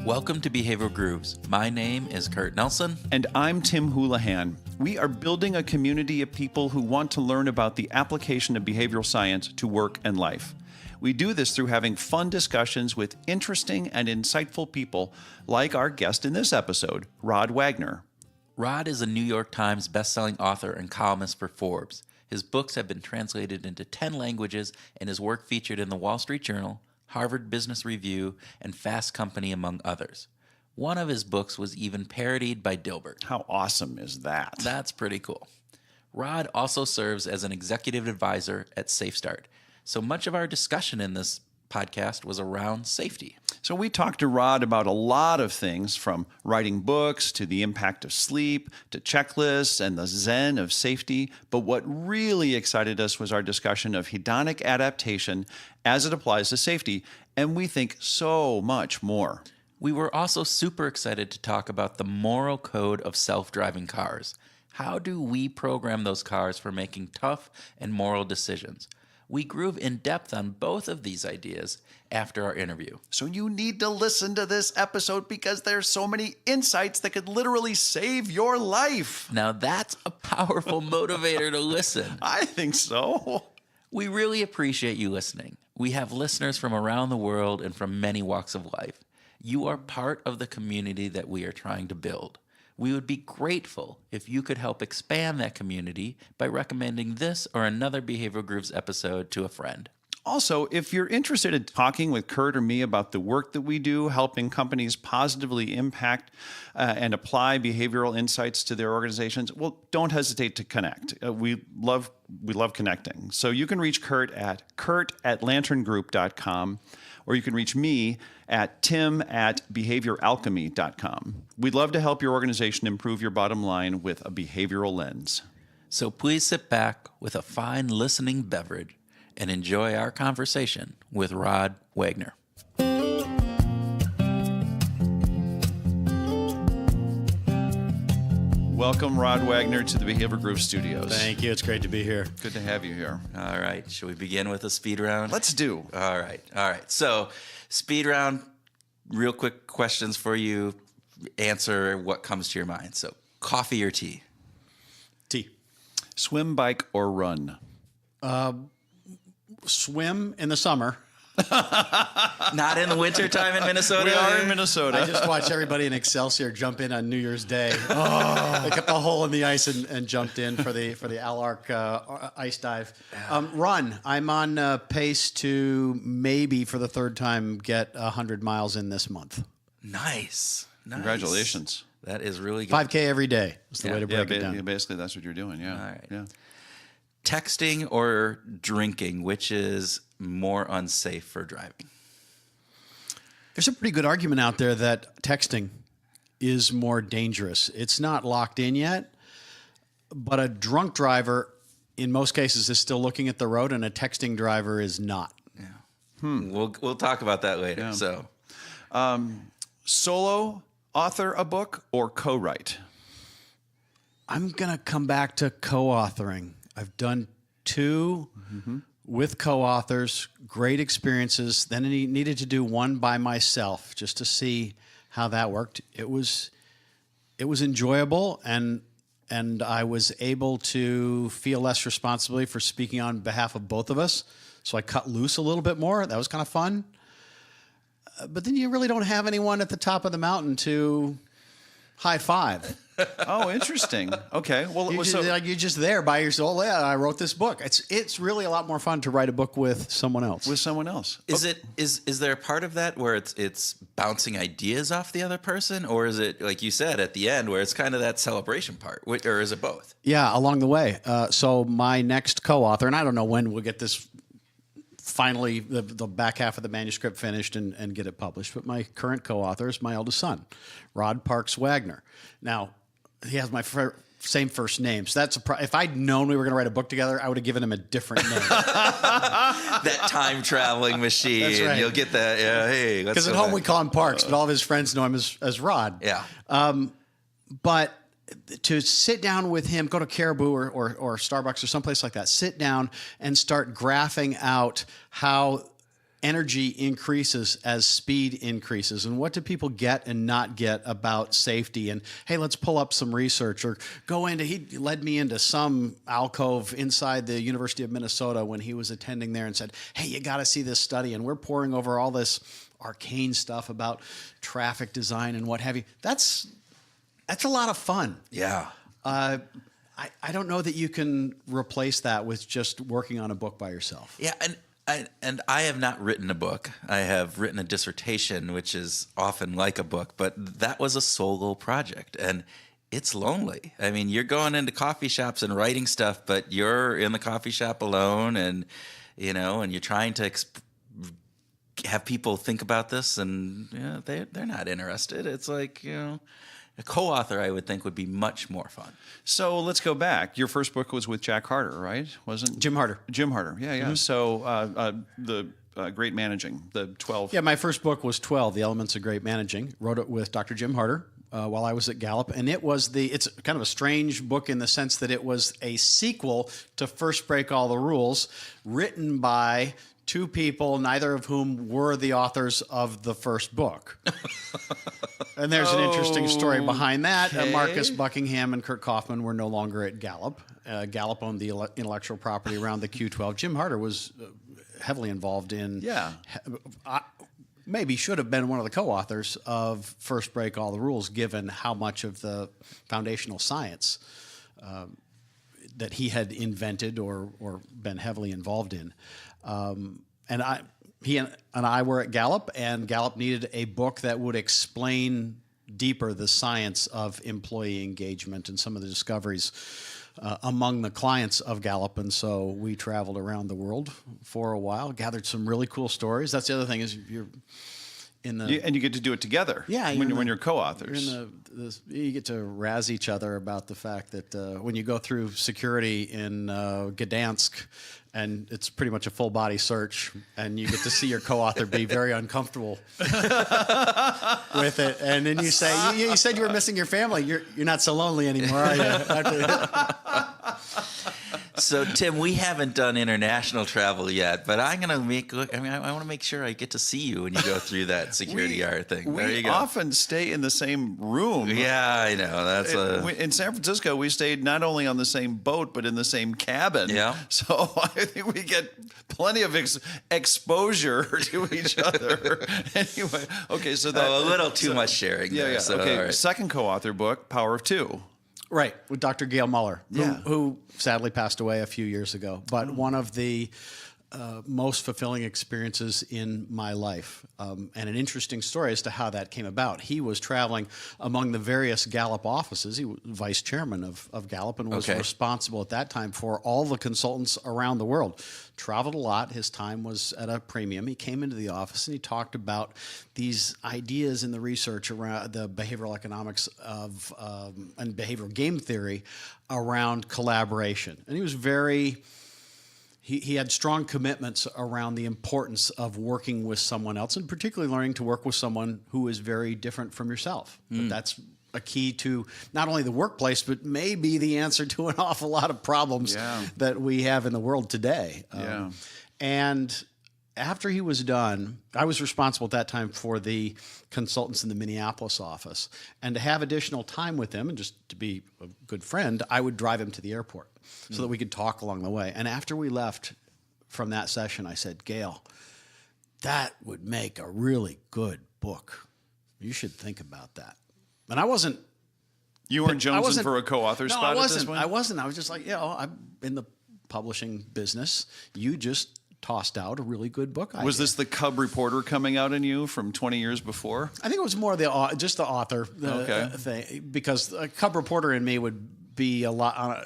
Welcome to Behavioral Grooves. My name is Kurt Nelson. And I'm Tim Houlihan. We are building a community of people who want to learn about the application of behavioral science to work and life. We do this through having fun discussions with interesting and insightful people like our guest in this episode, Rod Wagner. Rod is a New York Times bestselling author and columnist for Forbes. His books have been translated into 10 languages and his work featured in the Wall Street Journal, Harvard Business Review, and Fast Company, among others. One of his books was even parodied by Dilbert. How awesome is that? That's pretty cool. Rod also serves as an executive advisor at SafeStart. So much of our discussion in this podcast was around safety. So we talked to Rod about a lot of things, from writing books to the impact of sleep to checklists and the Zen of safety. But what really excited us was our discussion of hedonic adaptation as it applies to safety, and we think so much more. We were also super excited to talk about the moral code of self-driving cars. How do we program those cars for making tough and moral decisions? We groove in depth on both of these ideas after our interview. So you need to listen to this episode because there's so many insights that could literally save your life. Now that's a powerful motivator to listen. I think so. We really appreciate you listening. We have listeners from around the world and from many walks of life. You are part of the community that we are trying to build. We would be grateful if you could help expand that community by recommending this or another Behavioral Grooves episode to a friend. Also, if you're interested in talking with Kurt or me about the work that we do, helping companies positively impact and apply behavioral insights to their organizations, well, don't hesitate to connect. We love connecting. So you can reach Kurt at kurt@lanterngroup.com, or you can reach me at tim@behavioralchemy.com. We'd love to help your organization improve your bottom line with a behavioral lens. So please sit back with a fine listening beverage and enjoy our conversation with Rod Wagner. Welcome, Rod Wagner, to the Behavioral Groove Studios. Thank you. It's great to be here. Good to have you here. All right. Shall we begin with a speed round? Let's do. All right. So, speed round, real quick questions for you. Answer what comes to your mind. So, coffee or tea? Tea. Swim, bike, or run? Swim in the summer. Not in the wintertime in Minnesota? We are in Minnesota. I just watched everybody in Excelsior jump in on New Year's Day. They cut the hole in the ice and jumped in for the Alark ice dive. Run. I'm on pace to maybe for the third time get 100 miles in this month. Nice. Congratulations. That is really good. 5K every day is the way to break it down. Basically, that's what you're doing. Yeah. All right. Yeah. Texting or drinking, which is more unsafe for driving? There's a pretty good argument out there that texting is more dangerous. It's not locked in yet, but a drunk driver, in most cases, is still looking at the road, and a texting driver is not. Yeah. We'll talk about that later. Yeah. So, Solo author a book or co-write? I'm going to come back to co-authoring. I've done two with co-authors, great experiences. Then I needed to do one by myself just to see how that worked. It was enjoyable, and I was able to feel less responsibility for speaking on behalf of both of us. So I cut loose a little bit more. That was kind of fun. But then you really don't have anyone at the top of the mountain to high five. Oh, interesting. Okay. Well, You're just there by yourself. Yeah, I wrote this book. It's really a lot more fun to write a book with someone else. With someone else. Is there a part of that where it's bouncing ideas off the other person, or is it, like you said at the end, where it's kind of that celebration part, or is it both? Yeah, along the way. So my next co-author, and I don't know when we'll get this finally, the back half of the manuscript finished and get it published, but my current co-author is my eldest son, Rod Parks Wagner. Now, he has my same first name. So that's if I'd known we were going to write a book together, I would have given him a different name. That time traveling machine. That's right. You'll get that. Yeah, hey. Because at home we call him Parks, but all of his friends know him as Rod. Yeah. But to sit down with him, go to Caribou or Starbucks or someplace like that, sit down and start graphing out how energy increases as speed increases, and what do people get and not get about safety? And hey, let's pull up some research, or he led me into some alcove inside the University of Minnesota when he was attending there and said, hey, you got to see this study. And we're pouring over all this arcane stuff about traffic design and what have you. That's a lot of fun. Yeah. I don't know that you can replace that with just working on a book by yourself. Yeah, and I have not written a book. I have written a dissertation, which is often like a book, but that was a solo project, and it's lonely. I mean, you're going into coffee shops and writing stuff, but you're in the coffee shop alone, and and you're trying to have people think about this, and they're not interested. It's like a co-author, I would think, would be much more fun. So let's go back. Your first book was with Jack Harder, right? Wasn't Jim Harder? Jim Harder, yeah. Mm-hmm. So the Great Managing, the 12. Yeah, my first book was 12, The Elements of Great Managing. Wrote it with Dr. Jim Harder while I was at Gallup, and it's kind of a strange book in the sense that it was a sequel to First Break All the Rules, written by two people, neither of whom were the authors of the first book. And there's an interesting story behind that. Okay. Marcus Buckingham and Kurt Kaufman were no longer at Gallup. Gallup owned the intellectual property around the Q12. Jim Harder was heavily involved in... Yeah. Maybe should have been one of the co-authors of First Break All the Rules, given how much of the foundational science that he had invented or been heavily involved in. He and I were at Gallup, and Gallup needed a book that would explain deeper the science of employee engagement and some of the discoveries among the clients of Gallup. And so we traveled around the world for a while, gathered some really cool stories. That's the other thing is you're in the... And you get to do it together. Yeah, when you're co-authors. You get to razz each other about the fact that when you go through security in Gdansk, and it's pretty much a full body search, and you get to see your co-author be very uncomfortable with it, and then you say, "You said you were missing your family. You're not so lonely anymore, are you?" So, Tim, we haven't done international travel yet, but I want to make sure I get to see you when you go through that security guard thing. There you go. We often stay in the same room. Yeah, I know. In San Francisco, we stayed not only on the same boat, but in the same cabin. Yeah. So I think we get plenty of exposure to each other. Anyway, okay, so that... a little too much sharing there. Yeah. So, okay, right. Second co-author book, Power of Two. Right, with Dr. Gail Muller, Yeah. who sadly passed away a few years ago, but one of the most fulfilling experiences in my life, and an interesting story as to how that came about. He was traveling among the various Gallup offices. He was vice chairman of Gallup and was responsible at that time for all the consultants around the world. Traveled a lot. His time was at a premium. He came into the office and he talked about these ideas in the research around the behavioral economics of and behavioral game theory around collaboration. And he was very... He had strong commitments around the importance of working with someone else, and particularly learning to work with someone who is very different from yourself. But that's a key to not only the workplace, but maybe the answer to an awful lot of problems that we have in the world today. And after he was done, I was responsible at that time for the consultants in the Minneapolis office. And to have additional time with him and just to be a good friend, I would drive him to the airport so that we could talk along the way. And after we left from that session, I said, Gail, that would make a really good book. You should think about that. And I wasn't... You weren't jonesing for a co-author spot at this point? I wasn't. I was just like, I'm in the publishing business. You just tossed out a really good book. Was this the cub reporter coming out in you from 20 years before? I think it was more just the author thing, because a cub reporter in me would be a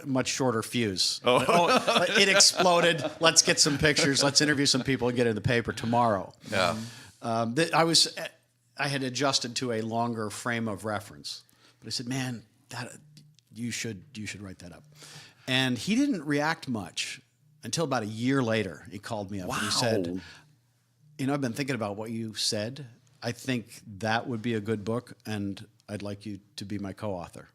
much shorter fuse. It exploded. Let's get some pictures. Let's interview some people and get it in the paper tomorrow. Yeah. I had adjusted to a longer frame of reference, but I said, man, you should write that up. And he didn't react much until about a year later. He called me up and he said, I've been thinking about what you said. I think that would be a good book, and I'd like you to be my co-author.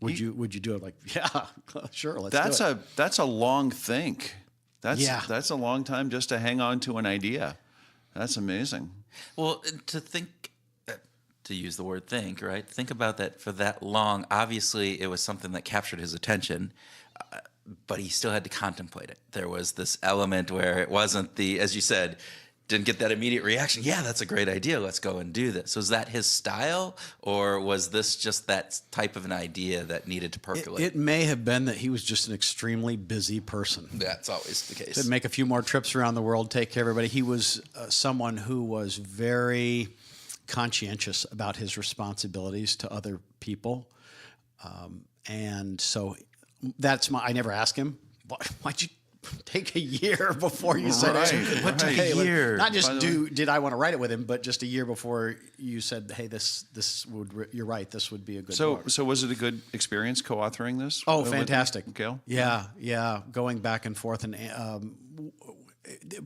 Would you do it? Like, yeah, sure, let's do it. That's a long think. That's a long time just to hang on to an idea. That's amazing. Well, to think, to use the word think, right? Think about that for that long. Obviously, it was something that captured his attention, but he still had to contemplate it. There was this element where it wasn't as you said, didn't get that immediate reaction. Yeah, that's a great idea. Let's go and do this. Was that his style, or was this just that type of an idea that needed to percolate? It may have been that he was just an extremely busy person. That's always the case. To make a few more trips around the world, take care of everybody. He was someone who was very conscientious about his responsibilities to other people. And so I never asked him, why'd you take a year before you said it? What took a year? Not just did I want to write it with him, but just a year before you said, hey, you're right, this would be a good book. So was it a good experience co-authoring this? Oh, fantastic. Gail? Yeah. Going back and forth. And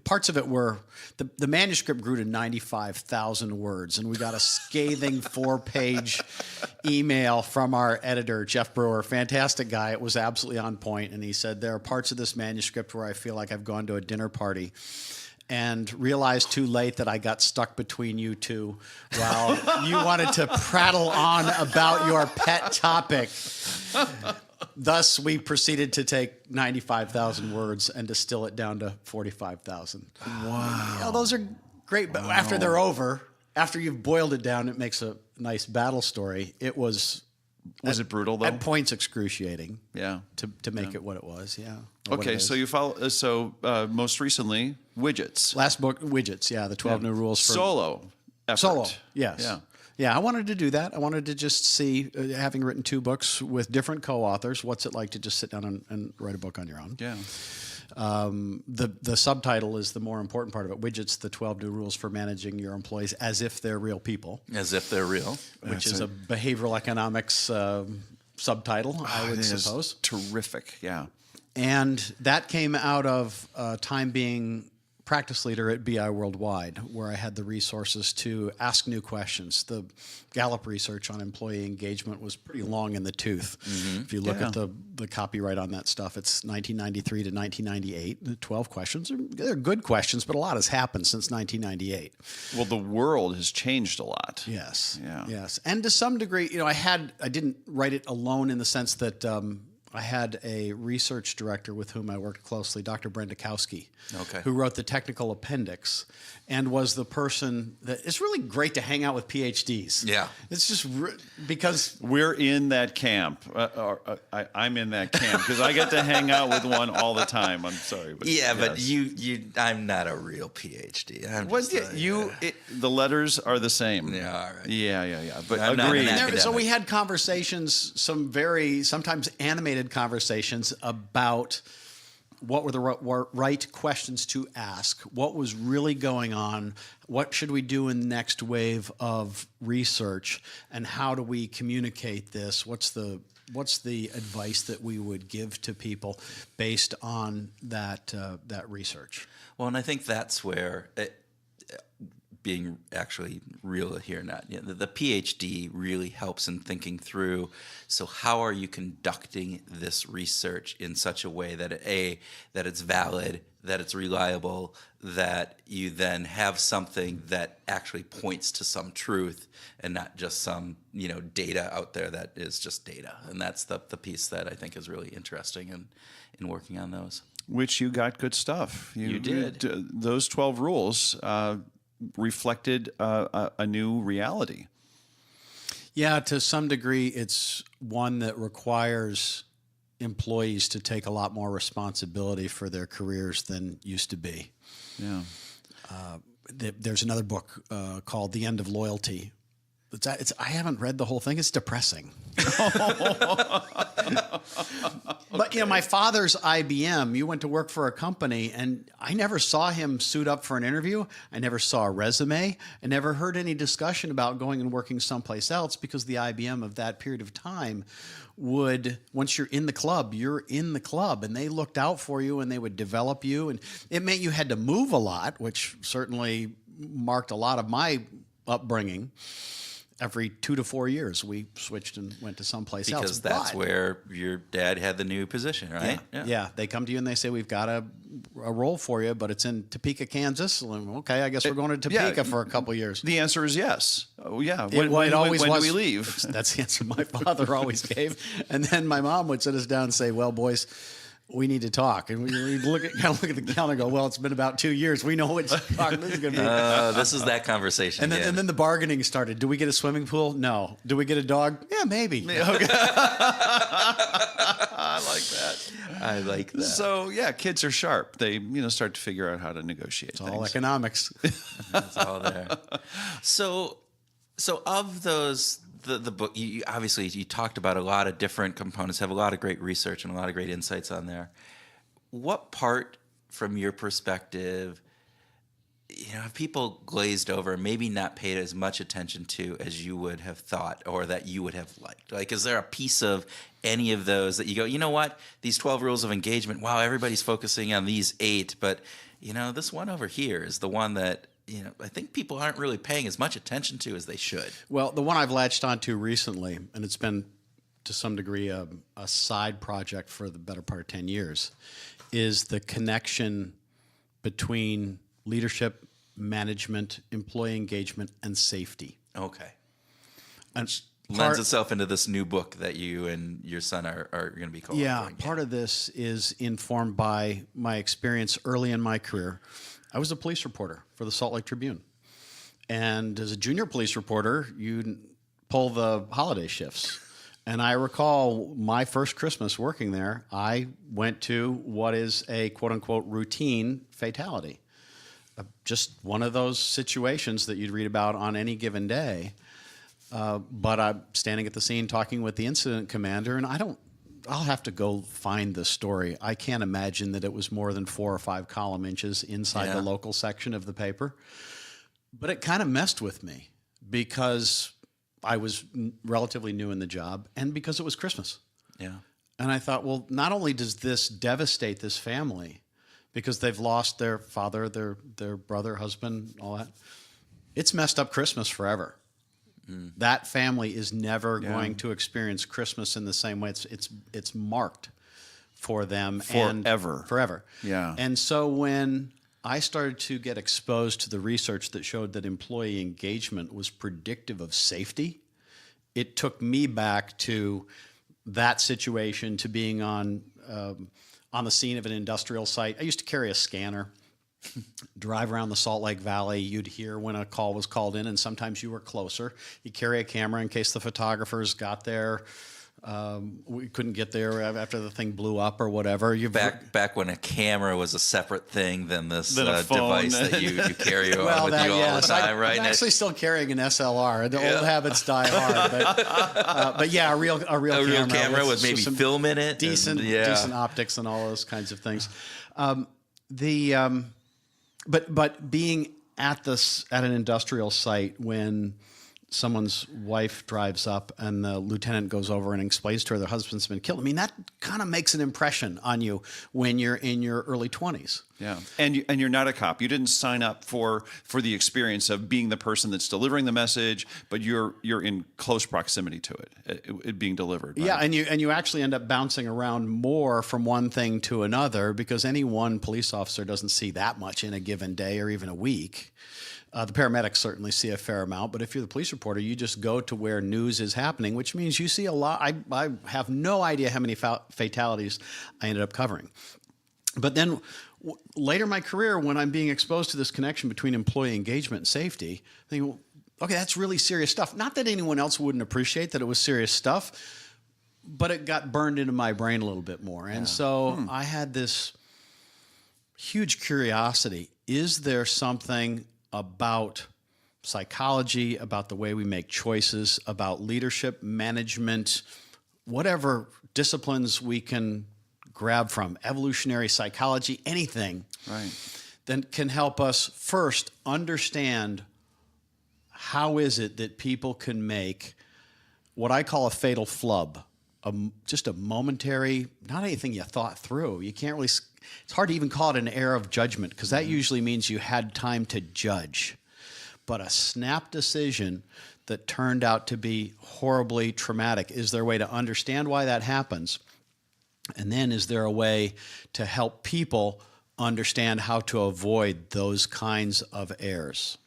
parts of it were, the manuscript grew to 95,000 words, and we got a scathing 4-page email from our editor, Jeff Brewer, fantastic guy. It was absolutely on point, and he said, there are parts of this manuscript where I feel like I've gone to a dinner party and realized too late that I got stuck between you two while you wanted to prattle on about your pet topic. Thus, we proceeded to take 95,000 words and distill it down to 45,000. Wow. Those are great, but after they're over, after you've boiled it down, it makes a nice battle story. It was it brutal, though? At points excruciating. Yeah. To make it what it was, yeah. Okay, so you follow. Most recently, Widgets. Last book, Widgets, yeah, the 12 new rules for Solo effort. Solo, yes. Yeah. Yeah, I wanted to do that. I wanted to just see, having written 2 books with different co-authors, what's it like to just sit down and write a book on your own? Yeah. The subtitle is the more important part of it. Widgets, the 12 new rules for managing your employees as if they're real people. As if they're real. Which is a behavioral economics subtitle, I would suppose. Terrific, yeah. And that came out of time being practice leader at BI Worldwide, where I had the resources to ask new questions. The Gallup research on employee engagement was pretty long in the tooth. Mm-hmm. If you look at the copyright on that stuff, it's 1993 to 1998. The 12 questions. They're good questions, but a lot has happened since 1998. Well, the world has changed a lot. Yes. Yeah. Yes. And to some degree, I didn't write it alone in the sense that I had a research director with whom I worked closely, Dr. Brendakowski, who wrote the technical appendix and was the person that it's really great to hang out with PhDs. Yeah. It's just because we're in that camp. I'm in that camp because I get to hang out with one all the time. I'm sorry. But but I'm not a real PhD. The letters are the same. Yeah, all right. Yeah. But I'm not an agreed. academic. So we had conversations, some very sometimes animated conversations about what were the right questions to ask, what was really going on, what should we do in the next wave of research, and how do we communicate this? What's the advice that we would give to people based on that research? Well, and I think that's where being actually real here, the PhD really helps in thinking through. So how are you conducting this research in such a way that that it's valid, that it's reliable, that you then have something that actually points to some truth and not just some data out there that is just data. And that's the piece that I think is really interesting in working on those. Which you got good stuff. You did. Those 12 rules reflected a new reality. Yeah, to some degree, it's one that requires employees to take a lot more responsibility for their careers than used to be. Yeah. There's another book called The End of Loyalty. I haven't read the whole thing. It's depressing. But my father's IBM. You went to work for a company, and I never saw him suit up for an interview. I never saw a resume. I never heard any discussion about going and working someplace else because the IBM of that period of time would, once you're in the club, you're in the club, and they looked out for you and they would develop you. And it meant you had to move a lot, which certainly marked a lot of my upbringing. every 2 to 4 years, we switched and went to someplace else. Because that's But- where your dad had the new position, right? Yeah. They come to you and they say, we've got a role for you, but it's in Topeka, Kansas. And, okay, I guess we're going to Topeka for a couple years. The answer is yes. Oh, yeah. When Do we leave? That's the answer my father always gave. And then my mom would sit us down and say, well, boys, we need to talk. And we look at the calendar and go, well, it's been about 2 years. We know which talk this is going to be. This is that conversation. And then the bargaining started. Do we get a swimming pool? No. Do we get a dog? Yeah, maybe. Okay. I like that. I like that. So yeah, kids are sharp. They start to figure out how to negotiate. It's all economics. It's all there. So of those, the book, you obviously you talked about a lot of different components, have a lot of great research and a lot of great insights on there. What part, from your perspective, have people glazed over, maybe not paid as much attention to as you would have thought or that you would have liked? Like, is there a piece of any of those that you go, you know what, these 12 rules of engagement, wow, everybody's focusing on these 8, but, this one over here is the one that, I think people aren't really paying as much attention to as they should. Well, the one I've latched onto recently, and it's been to some degree a side project for the better part of 10 years, is the connection between leadership, management, employee engagement, and safety. Okay. And Lends itself into this new book that you and your son are going to be co-authoring. Yeah, part of this is informed by my experience early in my career. I was a police reporter for the Salt Lake Tribune. And as a junior police reporter, you pull the holiday shifts. And I recall my first Christmas working there, I went to what is a quote-unquote routine fatality. Just one of those situations that you'd read about on any given day. But I'm standing at the scene talking with the incident commander, and I'll have to go find the story. I can't imagine that it was more than 4 or 5 column inches inside the local section of the paper. But it kind of messed with me because I was relatively new in the job and because it was Christmas. Yeah. And I thought, well, not only does this devastate this family because they've lost their father, their brother, husband, all that, it's messed up Christmas forever. That family is never going to experience Christmas in the same way. It's marked for them forever. Yeah. And so when I started to get exposed to the research that showed that employee engagement was predictive of safety, it took me back to that situation, to being on the scene of an industrial site. I used to carry a scanner. Drive around the Salt Lake Valley, you'd hear when a call was called in, and sometimes you were closer. You carry a camera in case the photographers got there. We couldn't get there after the thing blew up or whatever. Back when a camera was a separate thing than this phone. device that you carry around with you all the time, right? I'm actually still carrying an SLR. The old habits die hard, but yeah, a real camera with maybe some film in it, decent optics, and all those kinds of things. But being at an industrial site when someone's wife drives up and the lieutenant goes over and explains to her their husband's been killed, I mean, that kind of makes an impression on you when you're in your early 20s. Yeah, and you're not a cop. You didn't sign up for the experience of being the person that's delivering the message, but you're in close proximity to it being delivered. Right? Yeah, and you actually end up bouncing around more from one thing to another because any one police officer doesn't see that much in a given day or even a week. The paramedics certainly see a fair amount, but if you're the police reporter, you just go to where news is happening, which means you see a lot. I have no idea how many fatalities I ended up covering. But then later in my career, when I'm being exposed to this connection between employee engagement and safety, I think, well, okay, that's really serious stuff. Not that anyone else wouldn't appreciate that it was serious stuff, but it got burned into my brain a little bit more. And so I had this huge curiosity. Is there something about psychology, about the way we make choices, about leadership, management, whatever disciplines we can grab from, evolutionary psychology, anything, that can help us first understand how is it that people can make what I call a fatal flub, just a momentary, not anything you thought through. You can't really, it's hard to even call it an error of judgment because that usually means you had time to judge. But a snap decision that turned out to be horribly traumatic? Is there a way to understand why that happens? And then is there a way to help people understand how to avoid those kinds of errors?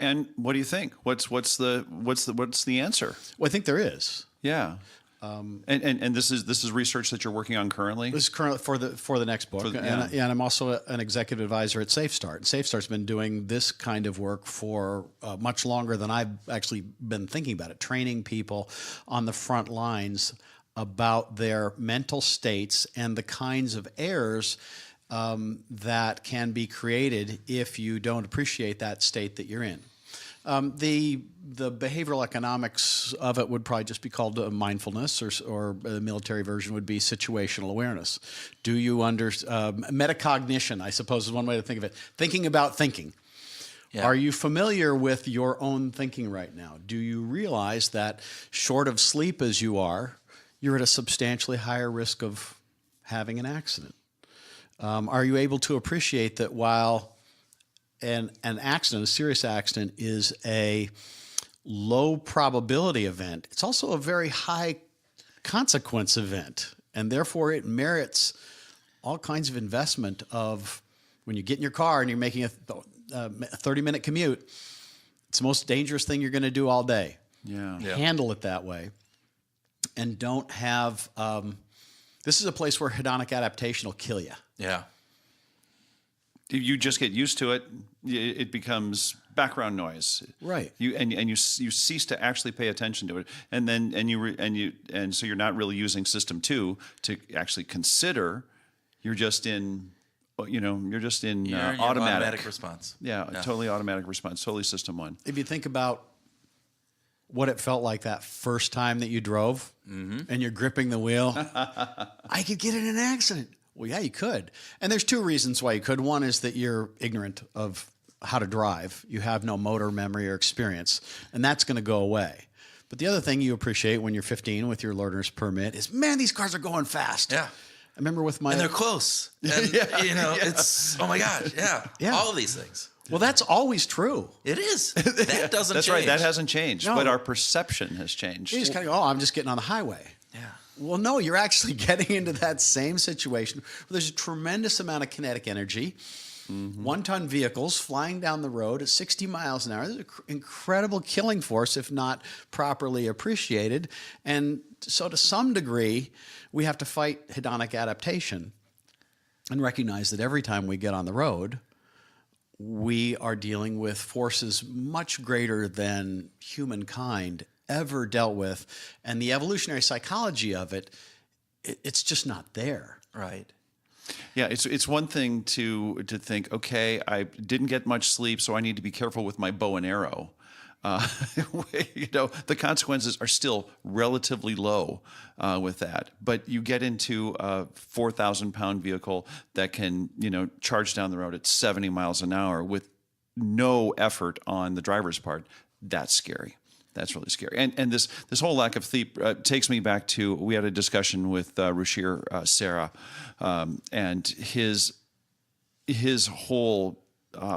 And what do you think? What's the answer? Well, I think there is. Yeah. And this is research that you're working on currently? This is currently for the next book. And I'm also an executive advisor at SafeStart. SafeStart's been doing this kind of work for much longer than I've actually been thinking about it, training people on the front lines about their mental states and the kinds of errors that can be created if you don't appreciate that state that you're in. The behavioral economics of it would probably just be called mindfulness, or the military version would be situational awareness. Do you metacognition, I suppose, is one way to think of it. Thinking about thinking. Yeah. Are you familiar with your own thinking right now? Do you realize that short of sleep as you are, you're at a substantially higher risk of having an accident? Are you able to appreciate that while an accident, a serious accident, is a low probability event, it's also a very high consequence event, and therefore it merits all kinds of investment of when you get in your car and you're making a 30-minute commute, it's the most dangerous thing you're going to do all day. Yeah. Handle it that way, and don't have this is a place where hedonic adaptation will kill you. Yeah. You just get used to it. It becomes background noise. Right. You cease to actually pay attention to it, and so you're not really using system 2 to actually consider. You're just in automatic response. Yeah, totally automatic response. Totally system 1. If you think about what it felt like that first time that you drove, and you're gripping the wheel, I could get in an accident. Well, yeah, you could. And there's two reasons why you could. One is that you're ignorant of how to drive. You have no motor memory or experience, and that's going to go away. But the other thing you appreciate when you're 15 with your learner's permit is, man, these cars are going fast. Yeah. I remember with my... And they're close. And, it's, oh my gosh, yeah. All of these things. Well, that's always true. It is. That doesn't That's change. right. That hasn't changed. No. But our perception has changed. You just kind of go, I'm just getting on the highway. Yeah. Well, no, you're actually getting into that same situation where there's a tremendous amount of kinetic energy. One-ton vehicles flying down the road at 60 miles an hour. There's an incredible killing force if not properly appreciated. And so to some degree, we have to fight hedonic adaptation and recognize that every time we get on the road, we are dealing with forces much greater than humankind ever dealt with. And the evolutionary psychology of it, it's just not there. Right. Yeah, it's one thing to think, okay, I didn't get much sleep, so I need to be careful with my bow and arrow. The consequences are still relatively low with that. But you get into a 4,000-pound vehicle that can, charge down the road at 70 miles an hour with no effort on the driver's part. That's scary. That's really scary. And this whole lack of sleep takes me back to, we had a discussion with Ruchir Serra, and his whole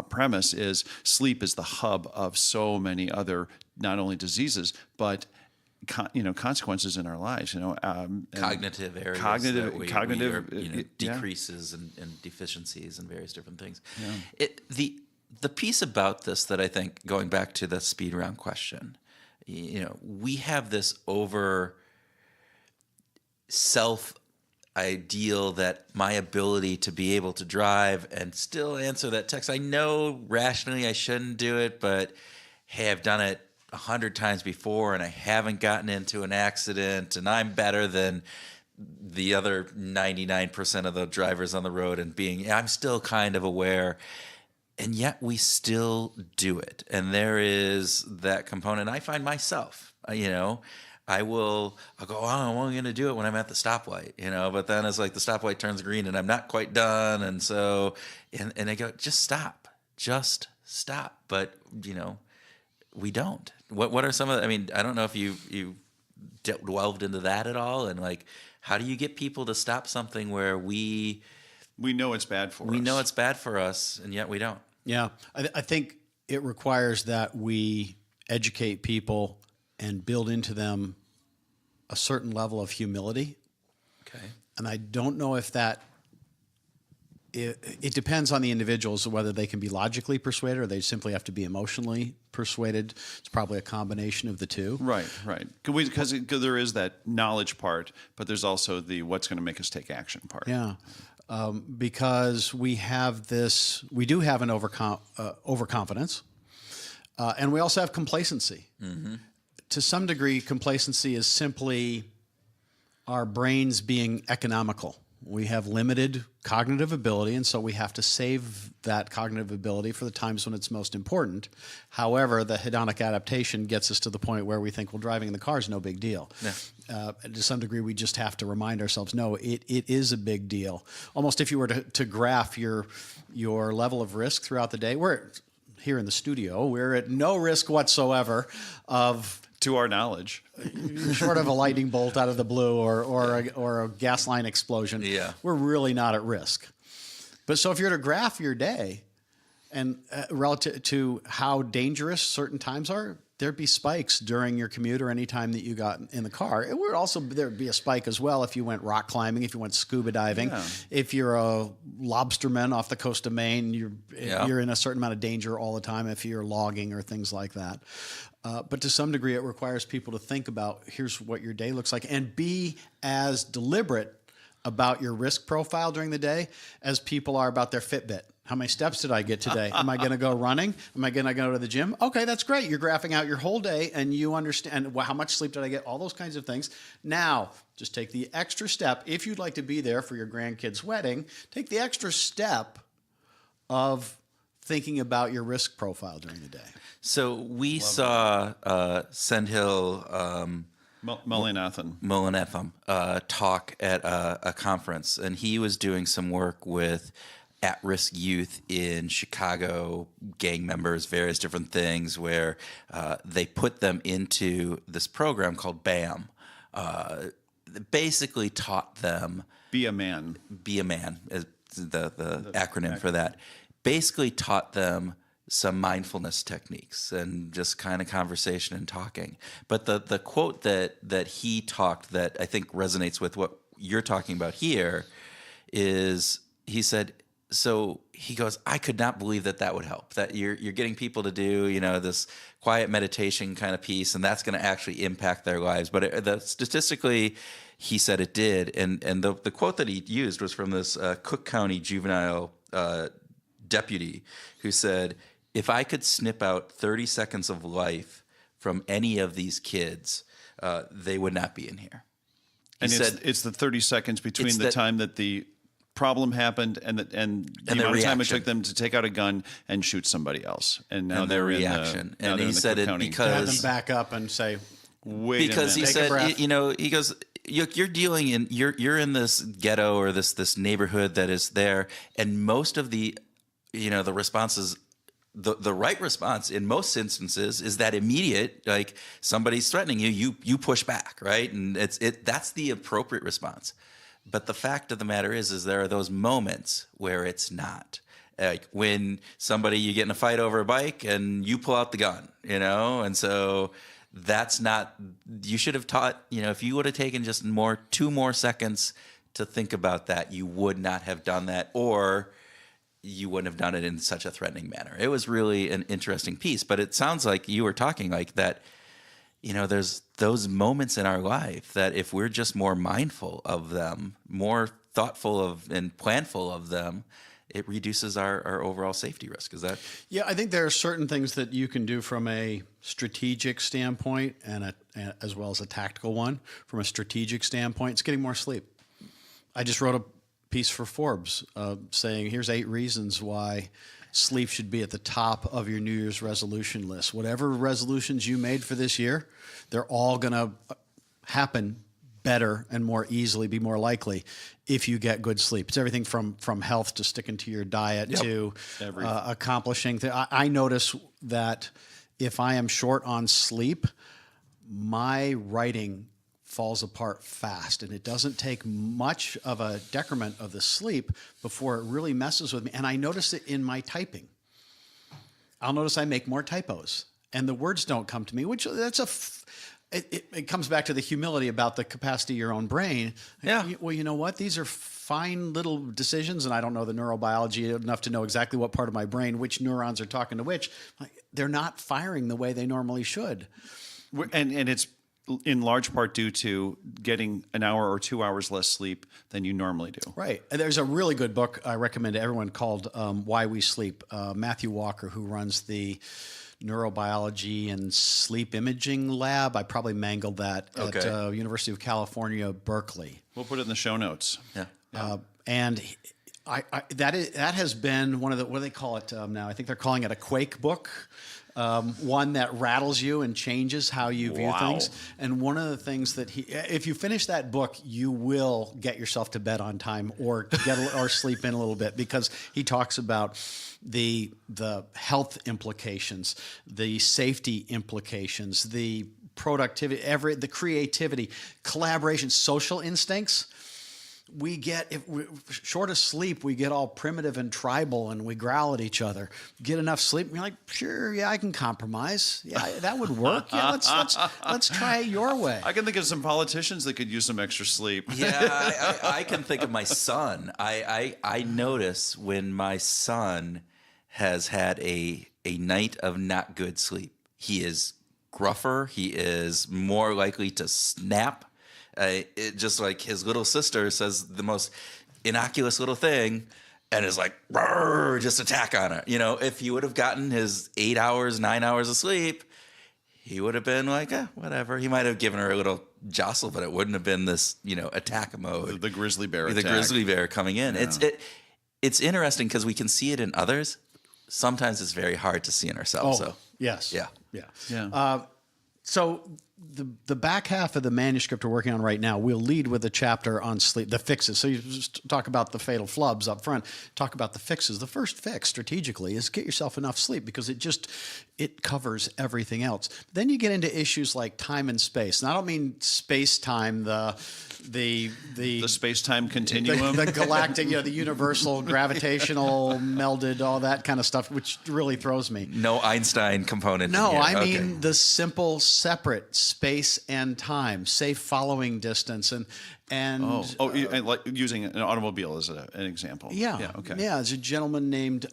premise is sleep is the hub of so many other, not only diseases, but consequences in our lives. Cognitive areas, decreases and deficiencies and various different things. Yeah. The piece about this that I think, going back to the speed round question, we have this over self ideal that my ability to be able to drive and still answer that text, I know rationally I shouldn't do it, but hey, I've done it 100 times before and I haven't gotten into an accident, and I'm better than the other 99% of the drivers on the road, and I'm still kind of aware. And yet we still do it. And there is that component. I find myself, I'll go, oh, I'm only going to do it when I'm at the stoplight, but then it's like the stoplight turns green and I'm not quite done. And so, and I go, just stop. But, we don't. What are some of the, I don't know if you delved into that at all. And like, how do you get people to stop something where we know it's bad for us? We know it's bad for us, and yet we don't. Yeah, I think it requires that we educate people and build into them a certain level of humility. Okay. And I don't know if that, it depends on the individuals whether they can be logically persuaded or they simply have to be emotionally persuaded. It's probably a combination of the two. Right. Because there is that knowledge part, but there's also the what's going to make us take action part. Yeah. Because we do have an overconfidence, and we also have complacency. Mm-hmm. To some degree, complacency is simply our brains being economical. We have limited cognitive ability, and so we have to save that cognitive ability for the times when it's most important. However, the hedonic adaptation gets us to the point where we think, well, driving in the car is no big deal. Yeah. To some degree, we just have to remind ourselves, no, it is a big deal. Almost if you were to graph your level of risk throughout the day, here in the studio, we're at no risk whatsoever of... To our knowledge. Short of a lightning bolt out of the blue or a gas line explosion, we're really not at risk. But so if you're to graph your day and relative to how dangerous certain times are, there'd be spikes during your commute or any time that you got in the car. It would also, there'd be a spike as well if you went rock climbing, if you went scuba diving. Yeah. If you're a lobsterman off the coast of Maine, you're in a certain amount of danger all the time if you're logging or things like that. But to some degree, it requires people to think about, here's what your day looks like, and be as deliberate about your risk profile during the day as people are about their Fitbit. How many steps did I get today? Am I going to go running? Am I going to go to the gym? Okay, that's great. You're graphing out your whole day, and you understand how much sleep did I get, all those kinds of things. Now, just take the extra step. If you'd like to be there for your grandkid's wedding, take the extra step of thinking about your risk profile during the day. So we saw Sendhil Mullainathan talk at a conference, and he was doing some work with at-risk youth in Chicago, gang members, various different things, where they put them into this program called BAM. Basically taught them... Be a man. Be a man is the acronym for that. Basically taught them some mindfulness techniques and just kind of conversation and talking. But the quote that he talked that I think resonates with what you're talking about here is, he said, so he goes, I could not believe that would help, that you're getting people to do, this quiet meditation kind of piece, and that's going to actually impact their lives. But statistically, he said it did. And the quote that he used was from this Cook County juvenile deputy who said, if I could snip out 30 seconds of life from any of these kids, they would not be in here. He said, it's the 30 seconds between the time that the problem happened and the amount of time it took them to take out a gun and shoot somebody else. And now they're reaction. And he said it because... Have them back up and say, wait because a minute. he said, he goes... You're dealing in you're in this ghetto or this neighborhood that is there, and most of the the responses, the right response in most instances is that immediate, like somebody's threatening you push back, right? And that's the appropriate response. But the fact of the matter is there are those moments where it's not. Like when you get in a fight over a bike and you pull out the gun, and so that's not, you should have taught, if you would have taken just 2 more seconds to think about that, you would not have done that, or you wouldn't have done it in such a threatening manner. It was really an interesting piece, but it sounds like you were talking like that, there's those moments in our life that if we're just more mindful of them, more thoughtful of and planful of them, it reduces our overall safety risk. Is that? Yeah, I think there are certain things that you can do from a strategic standpoint and as well as a tactical one. From a strategic standpoint, it's getting more sleep. I just wrote a piece for Forbes saying, here's 8 reasons why sleep should be at the top of your New Year's resolution list. Whatever resolutions you made for this year, they're all going to happen better and more easily, be more likely if you get good sleep. It's everything from health to sticking to your diet to accomplishing things. I notice that if I am short on sleep, my writing falls apart fast, and it doesn't take much of a decrement of the sleep before it really messes with me. And I notice it in my typing. I'll notice I make more typos and the words don't come to me, which it comes back to the humility about the capacity of your own brain. Yeah. Well, you know what? These are fine little decisions, and I don't know the neurobiology enough to know exactly what part of my brain, which neurons are talking to which. They're not firing the way they normally should. And it's in large part due to getting an hour or 2 hours less sleep than you normally do. Right. And there's a really good book I recommend to everyone called Why We Sleep. Matthew Walker, who runs the Neurobiology and Sleep Imaging Lab. I probably mangled that at University of California, Berkeley. We'll put it in the show notes. Yeah. And that has been one of the, what do they call it now? I think they're calling it a quake book. One that rattles you and changes how you view things. And one of the things that if you finish that book, you will get yourself to bed on time or or sleep in a little bit, because he talks about the health implications, the safety implications, the productivity, the creativity, collaboration, social instincts. We get, short of sleep, we get all primitive and tribal, and we growl at each other. Get enough sleep, and you're like, sure, yeah, I can compromise. Yeah, that would work. Yeah, let's try it your way. I can think of some politicians that could use some extra sleep. Yeah, I can think of my son. I notice when my son has had a night of not good sleep. He is gruffer. He is more likely to snap. It just like his little sister says the most innocuous little thing and is like, just attack on her. You know, if he would have gotten his 8 hours, 9 hours of sleep, he would have been like, whatever. He might have given her a little jostle, but it wouldn't have been this, attack mode. The grizzly bear attack. The grizzly bear coming in. Yeah. It's interesting because we can see it in others. Sometimes it's very hard to see in ourselves. Yes. Yeah. So the back half of the manuscript we're working on right now, we'll lead with a chapter on sleep, the fixes. So you just talk about the fatal flubs up front, talk about the fixes. The first fix strategically is get yourself enough sleep, because it covers everything else. But then you get into issues like time and space. And I don't mean space-time, the space-time continuum, the galactic, the universal gravitational melded, all that kind of stuff, which really throws me. No Einstein component. No, I mean the simple, separate space and time, safe following distance, and like using an automobile as an example. Yeah. Okay. Yeah. There's a gentleman named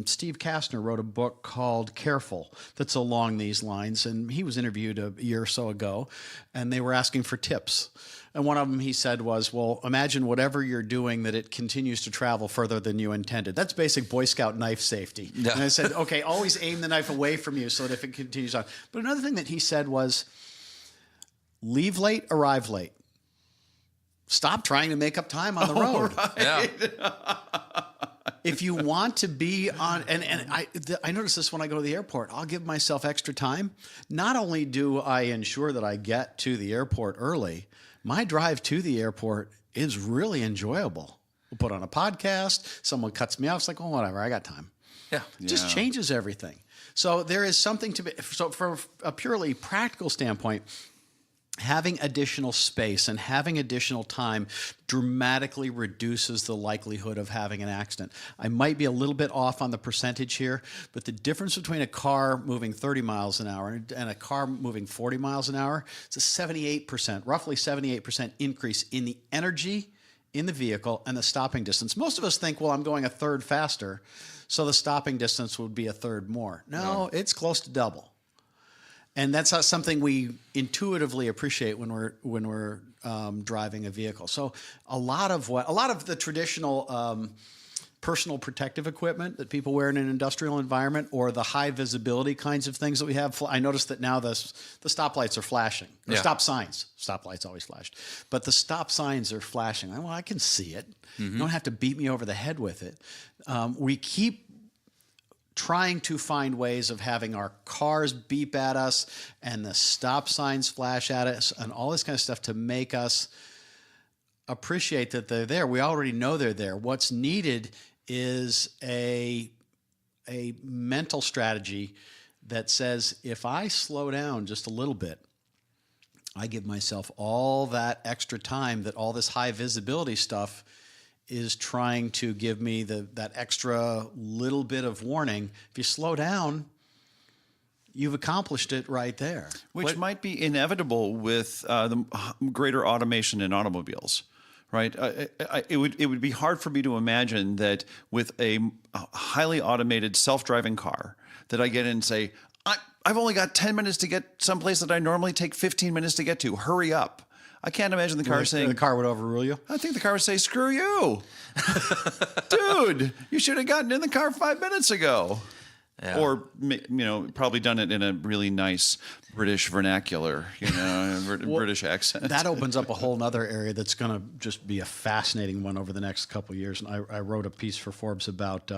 Steve Kastner wrote a book called Careful that's along these lines, and he was interviewed a year or so ago, and they were asking for tips. And one of them he said was, well, imagine whatever you're doing that it continues to travel further than you intended. That's basic Boy Scout knife safety. Yeah. And I said, okay, always aim the knife away from you so that if it continues on. But another thing that he said was, leave late, arrive late. Stop trying to make up time on the road. Right. Yeah. If you want to be on, and I notice this when I go to the airport, I'll give myself extra time. Not only do I ensure that I get to the airport early, my drive to the airport is really enjoyable. We'll put on a podcast, someone cuts me off, it's like, oh, whatever, I got time. Yeah. It just changes everything. So there is something to be, so from a purely practical standpoint, having additional space and having additional time dramatically reduces the likelihood of having an accident. I might be a little bit off on the percentage here, but the difference between a car moving 30 miles an hour and a car moving 40 miles an hour is a 78%, roughly 78% increase in the energy in the vehicle and the stopping distance. Most of us think, well, I'm going a third faster, so the stopping distance would be a third more. No, it's close to double. And that's not something we intuitively appreciate when we're driving a vehicle. So a lot of the traditional personal protective equipment that people wear in an industrial environment, or the high visibility kinds of things that we have. I noticed that now the stoplights are flashing. Or stop signs. Stoplights always flashed, but the stop signs are flashing. Well, I can see it. Mm-hmm. You don't have to beat me over the head with it. We keep trying to find ways of having our cars beep at us and the stop signs flash at us and all this kind of stuff to make us appreciate that they're there. We already know they're there. What's needed is a mental strategy that says, if I slow down just a little bit, I give myself all that extra time that all this high visibility stuff is trying to give me that extra little bit of warning. If you slow down, you've accomplished it right there. Which might be inevitable with the greater automation in automobiles, right? It would be hard for me to imagine that with a highly automated self-driving car that I get in and say, I've only got 10 minutes to get someplace that I normally take 15 minutes to get to. Hurry up. I can't imagine the car saying... The car would overrule you? I think the car would say, screw you. Dude, you should have gotten in the car 5 minutes ago. Yeah. Or, probably done it in a really nice British vernacular, British accent. That opens up a whole nother area that's going to just be a fascinating one over the next couple of years. And I wrote a piece for Forbes about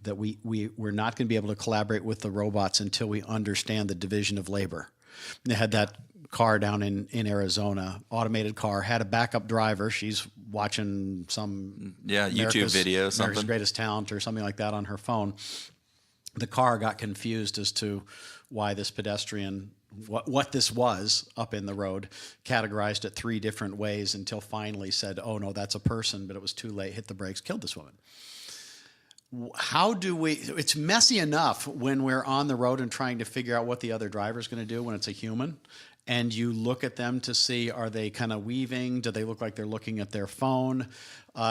that we're not going to be able to collaborate with the robots until we understand the division of labor. And they had that car down in Arizona, automated car, had a backup driver. She's watching some YouTube video, something. America's Greatest Talent or something like that on her phone. The car got confused as to why this pedestrian, what this was up in the road, categorized it 3 different ways until finally said, oh no, that's a person, but it was too late, hit the brakes, killed this woman. How do we, it's messy enough when we're on the road and trying to figure out what the other driver's going to do when it's a human. And you look at them to see, are they kind of weaving? Do they look like they're looking at their phone?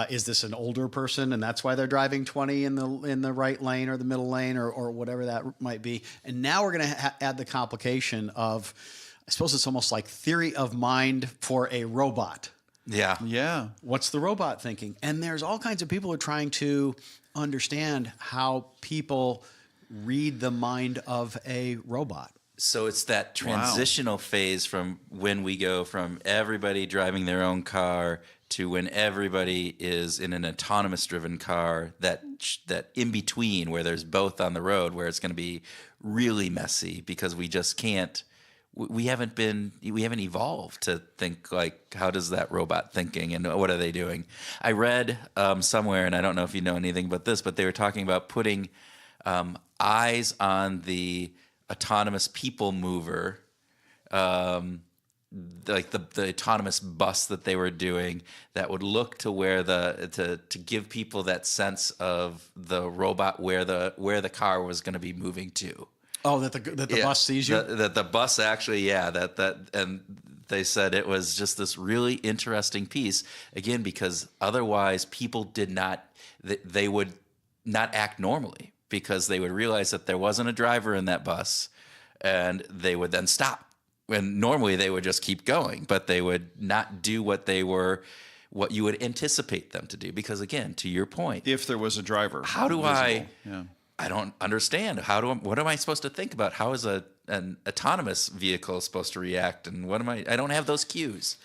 Is this an older person and that's why they're driving 20 in the right lane or the middle lane or whatever that might be? And now we're going to add the complication of, I suppose it's almost like theory of mind for a robot. Yeah. Yeah. What's the robot thinking? And there's all kinds of people who are trying to understand how people read the mind of a robot. So it's that transitional phase from when we go from everybody driving their own car to when everybody is in an autonomous driven car, that in between where there's both on the road, where it's going to be really messy because we just can't. We haven't evolved to think like, how does that robot thinking and what are they doing? I read somewhere, and I don't know if you know anything about this, but they were talking about putting eyes on the autonomous people mover, like the autonomous bus that they were doing, that would look to where to give people that sense of the robot where the car was going to be moving to. Oh, that the bus sees you? That the bus actually, and they said it was just this really interesting piece, again, because otherwise people they would not act normally because they would realize that there wasn't a driver in that bus and they would then stop. And normally they would just keep going, but they would not do what you would anticipate them to do. Because again, to your point, if there was a driver, how do I don't understand. What am I supposed to think about? How is an autonomous vehicle supposed to react? And I don't have those cues.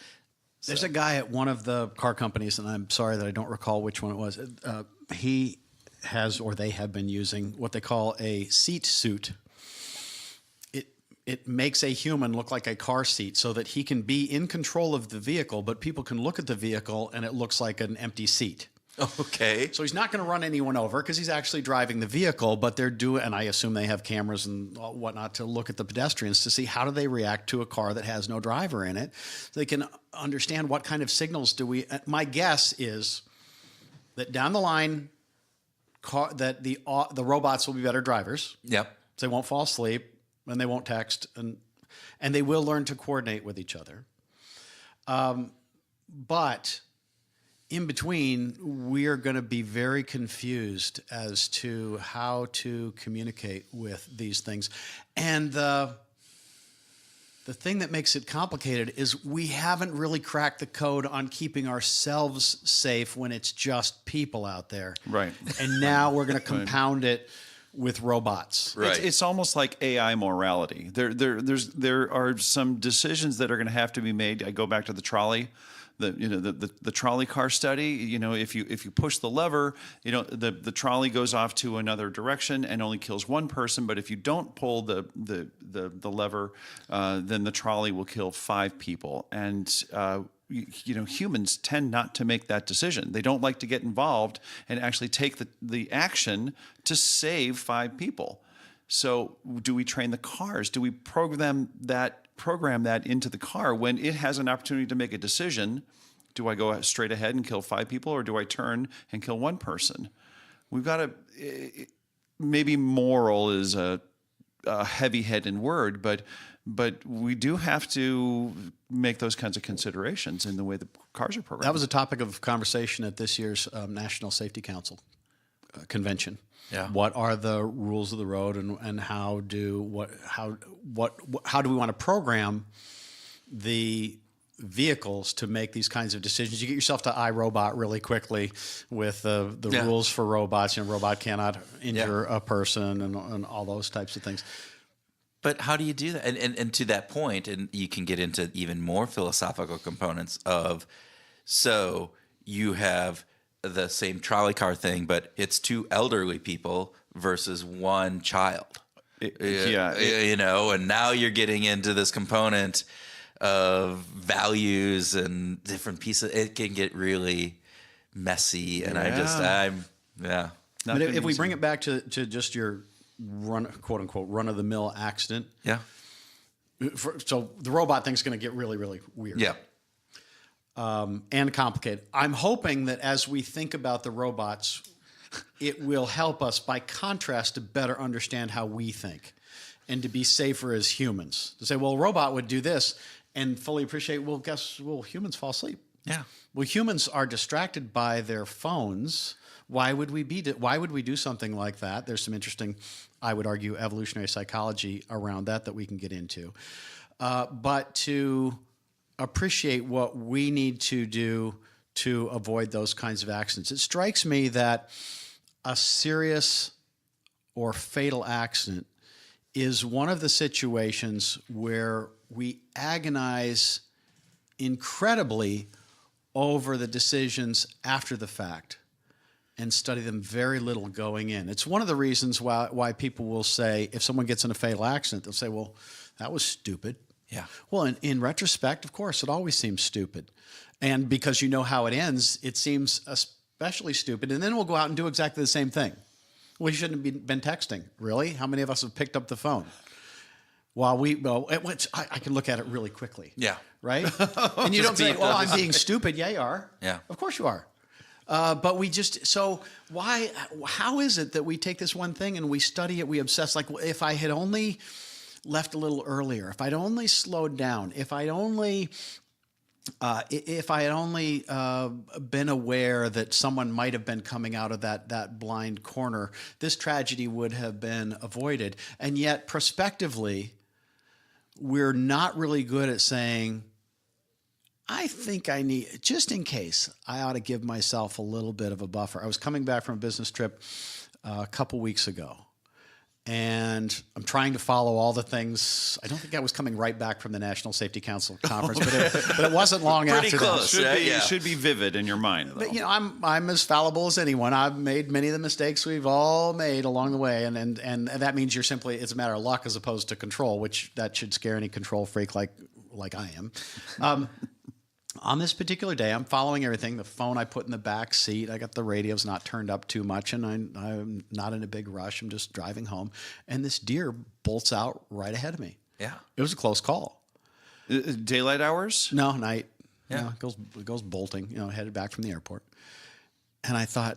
There's a guy at one of the car companies, and I'm sorry that I don't recall which one it was. He has, or they have been using what they call a seat suit. It makes a human look like a car seat so that he can be in control of the vehicle, but people can look at the vehicle and it looks like an empty seat. Okay. So he's not going to run anyone over because he's actually driving the vehicle, but they're doing, and I assume they have cameras and whatnot to look at the pedestrians to see how do they react to a car that has no driver in it. So they can understand what kind of signals do we. My guess is that down the line, that the robots will be better drivers. Yep. So they won't fall asleep and they won't text and they will learn to coordinate with each other. But in between, we're going to be very confused as to how to communicate with these things. And the thing that makes it complicated is we haven't really cracked the code on keeping ourselves safe when it's just people out there. Right. And now we're going to compound it with robots. Right. It's almost like AI morality. There are some decisions that are going to have to be made. I go back to the trolley. The Trolley Car Study. If you push the lever, the trolley goes off to another direction and only kills one person. But if you don't pull the lever, then the trolley will kill 5 people. And humans tend not to make that decision. They don't like to get involved and actually take the action to save 5 people. So do we train the cars? Do we program that into the car when it has an opportunity to make a decision? Do I go straight ahead and kill 5 people, or do I turn and kill 1 person? We've got to, maybe moral is a a heavy-headed word, but we do have to make those kinds of considerations in the way the cars are programmed. That was a topic of conversation at this year's National Safety Council convention. Yeah. What are the rules of the road, and how do we want to program the vehicles to make these kinds of decisions? You get yourself to iRobot really quickly with the rules for robots. Robot cannot injure a person and all those types of things. But how do you do that? And to that point, and you can get into even more philosophical components of, so you have the same trolley car thing, but it's 2 elderly people versus 1 child. And now you're getting into this component of values and different pieces. It can get really messy, and But if we bring it back to just your quote unquote run of the mill accident, so the robot thing's going to get really, really weird, and complicated. I'm hoping that as we think about the robots, it will help us, by contrast, to better understand how we think and to be safer as humans. To say, well, a robot would do this, and fully appreciate, humans fall asleep. Yeah. Well, humans are distracted by their phones. Why would we do something like that? There's some interesting, I would argue, evolutionary psychology around that we can get into. But to appreciate what we need to do to avoid those kinds of accidents. It strikes me that a serious or fatal accident is one of the situations where we agonize incredibly over the decisions after the fact and study them very little going in. It's one of the reasons why people will say, if someone gets in a fatal accident, they'll say, well, that was stupid. Yeah. Well, in retrospect, of course, it always seems stupid. And because you know how it ends, it seems especially stupid. And then we'll go out and do exactly the same thing. We shouldn't have been texting. Really? How many of us have picked up the phone? I can look at it really quickly. Yeah. Right? And you don't say, well, I'm being stupid. Yeah, you are. Yeah. Of course you are. But how is it that we take this one thing and we study it, we obsess, like, if I had only left a little earlier, if I'd only slowed down, if I had only been aware that someone might have been coming out of that blind corner, this tragedy would have been avoided. And yet, prospectively, we're not really good at saying, I think just in case, I ought to give myself a little bit of a buffer. I was coming back from a business trip a couple weeks ago, and I'm trying to follow all the things. I don't think I was coming right back from the National Safety Council conference, but it wasn't long after Pretty close, that. right? Should be vivid in your mind, though. But I'm as fallible as anyone. I've made many of the mistakes we've all made along the way, and that means it's a matter of luck as opposed to control, which that should scare any control freak like I am. On this particular day, I'm following everything. The phone I put in the back seat. I got the radios not turned up too much, and I'm not in a big rush. I'm just driving home, and this deer bolts out right ahead of me. Yeah. It was a close call. Daylight hours? No, night. Yeah. It goes bolting, headed back from the airport. And I thought,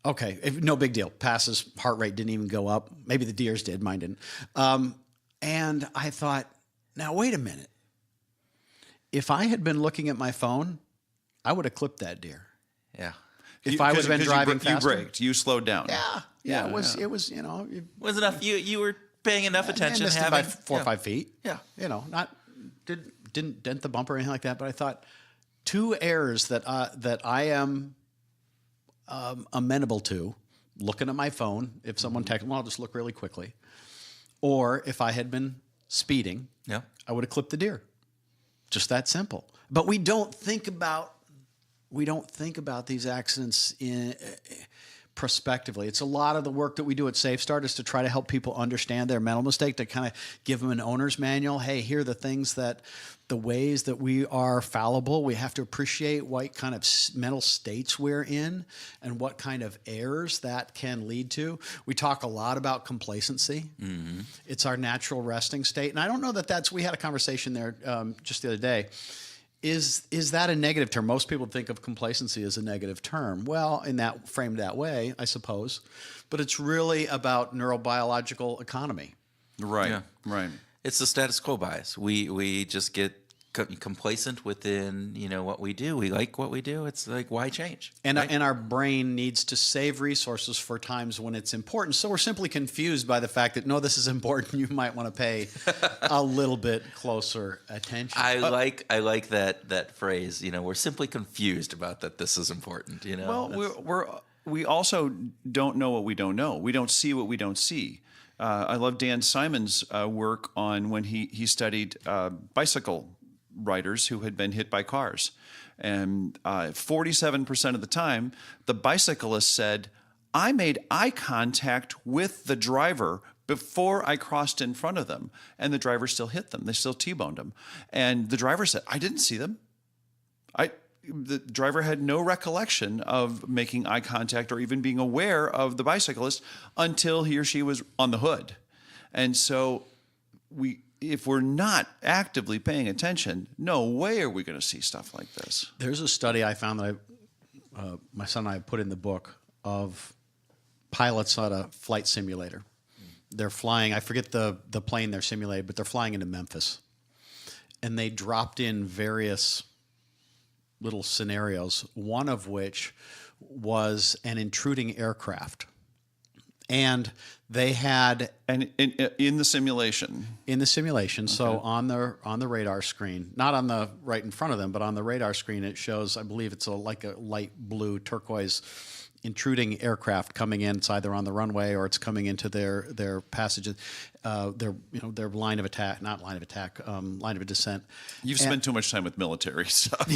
okay, no big deal. Passes, heart rate didn't even go up. Maybe the deer's did, mine didn't. And I thought, now wait a minute. If I had been looking at my phone, I would have clipped that deer. Yeah. If I would have been driving faster. You braked. You slowed down. Yeah. It was. Was enough. You were paying enough attention. Missed it by 4 or 5 feet. Yeah. Didn't dent the bumper or anything like that. But I thought 2 errors that I am amenable to: looking at my phone. If someone texts, well, I'll just look really quickly. Or if I had been speeding, I would have clipped the deer. Just that simple. But we don't think about these accidents prospectively. It's a lot of the work that we do at Safe Start is to try to help people understand their mental mistake, to kind of give them an owner's manual. Hey, here are the ways that we are fallible. We have to appreciate what kind of mental states we're in and what kind of errors that can lead to. We talk a lot about complacency. Mm-hmm. It's our natural resting state. And I don't know we had a conversation there just the other day. Is that a negative term? Most people think of complacency as a negative term. Well, framed that way, I suppose. But it's really about neurobiological economy. Right. Yeah. Right. It's the status quo bias. We just get complacent within what we do. We like what we do. It's like, why change? And, right? and our brain needs to save resources for times when it's important. So we're simply confused by the fact that, no, this is important. You might want to pay a little bit closer attention. I like that phrase. We're simply confused about that. This is important. Well, we also don't know what we don't know. We don't see what we don't see. I love Dan Simon's work on when he studied bicycle riders who had been hit by cars. And 47% of the time, the bicyclist said, I made eye contact with the driver before I crossed in front of them. And the driver still hit them. They still T-boned them. And the driver said, I didn't see them. The driver had no recollection of making eye contact or even being aware of the bicyclist until he or she was on the hood. And so if we're not actively paying attention, no way are we going to see stuff like this. There's a study I found that my son and I put in the book of pilots on a flight simulator. They're flying, I forget the plane they're simulating, but they're flying into Memphis. And they dropped in various little scenarios, one of which was an intruding aircraft. And they had... And in the simulation? In the simulation. Okay. So on the radar screen, not on the right in front of them, but on the radar screen, it shows, I believe it's like a light blue turquoise intruding aircraft coming in. It's either on the runway or it's coming into their passages, their line of attack, not line of attack, line of descent. You've spent too much time with military stuff.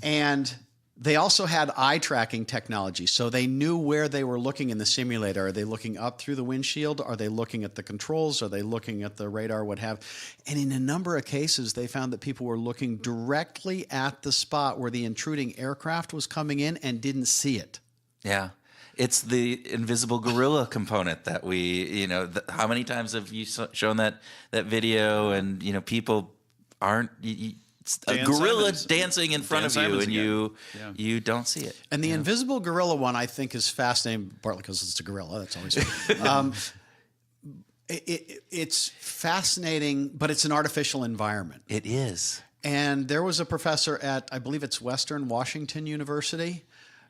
And they also had eye tracking technology, so they knew where they were looking in the simulator. Are they looking up through the windshield? Are they looking at the controls? Are they looking at the radar, what have? And in a number of cases, they found that people were looking directly at the spot where the intruding aircraft was coming in and didn't see it. Yeah. It's the invisible gorilla component that we, how many times have you shown that video and, people aren't... a gorilla dancing in front of you, and you don't see it. And the invisible gorilla one, I think, is fascinating, partly because it's a gorilla. That's always it's fascinating, but it's an artificial environment. It is. And there was a professor at, I believe it's Western Washington University,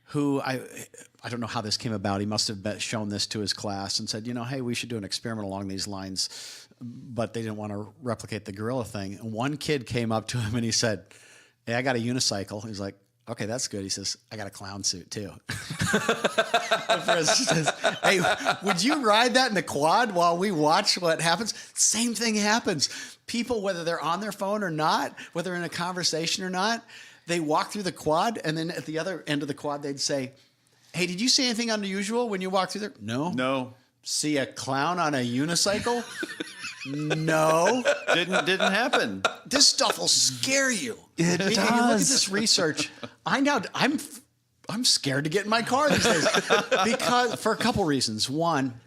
who I don't know how this came about. He must have shown this to his class and said, hey, we should do an experiment along these lines. But they didn't want to replicate the gorilla thing. And one kid came up to him and he said, hey, I got a unicycle. He's like, okay, that's good. He says, I got a clown suit too. The professor says, hey, would you ride that in the quad while we watch what happens? Same thing happens. People, whether they're on their phone or not, whether in a conversation or not, they walk through the quad, and then at the other end of the quad, they'd say, hey, did you see anything unusual when you walked through there? No. See a clown on a unicycle? No. Didn't happen. This stuff will scare you. It does. You look at this research. I'm scared to get in my car these days because for a couple reasons. One,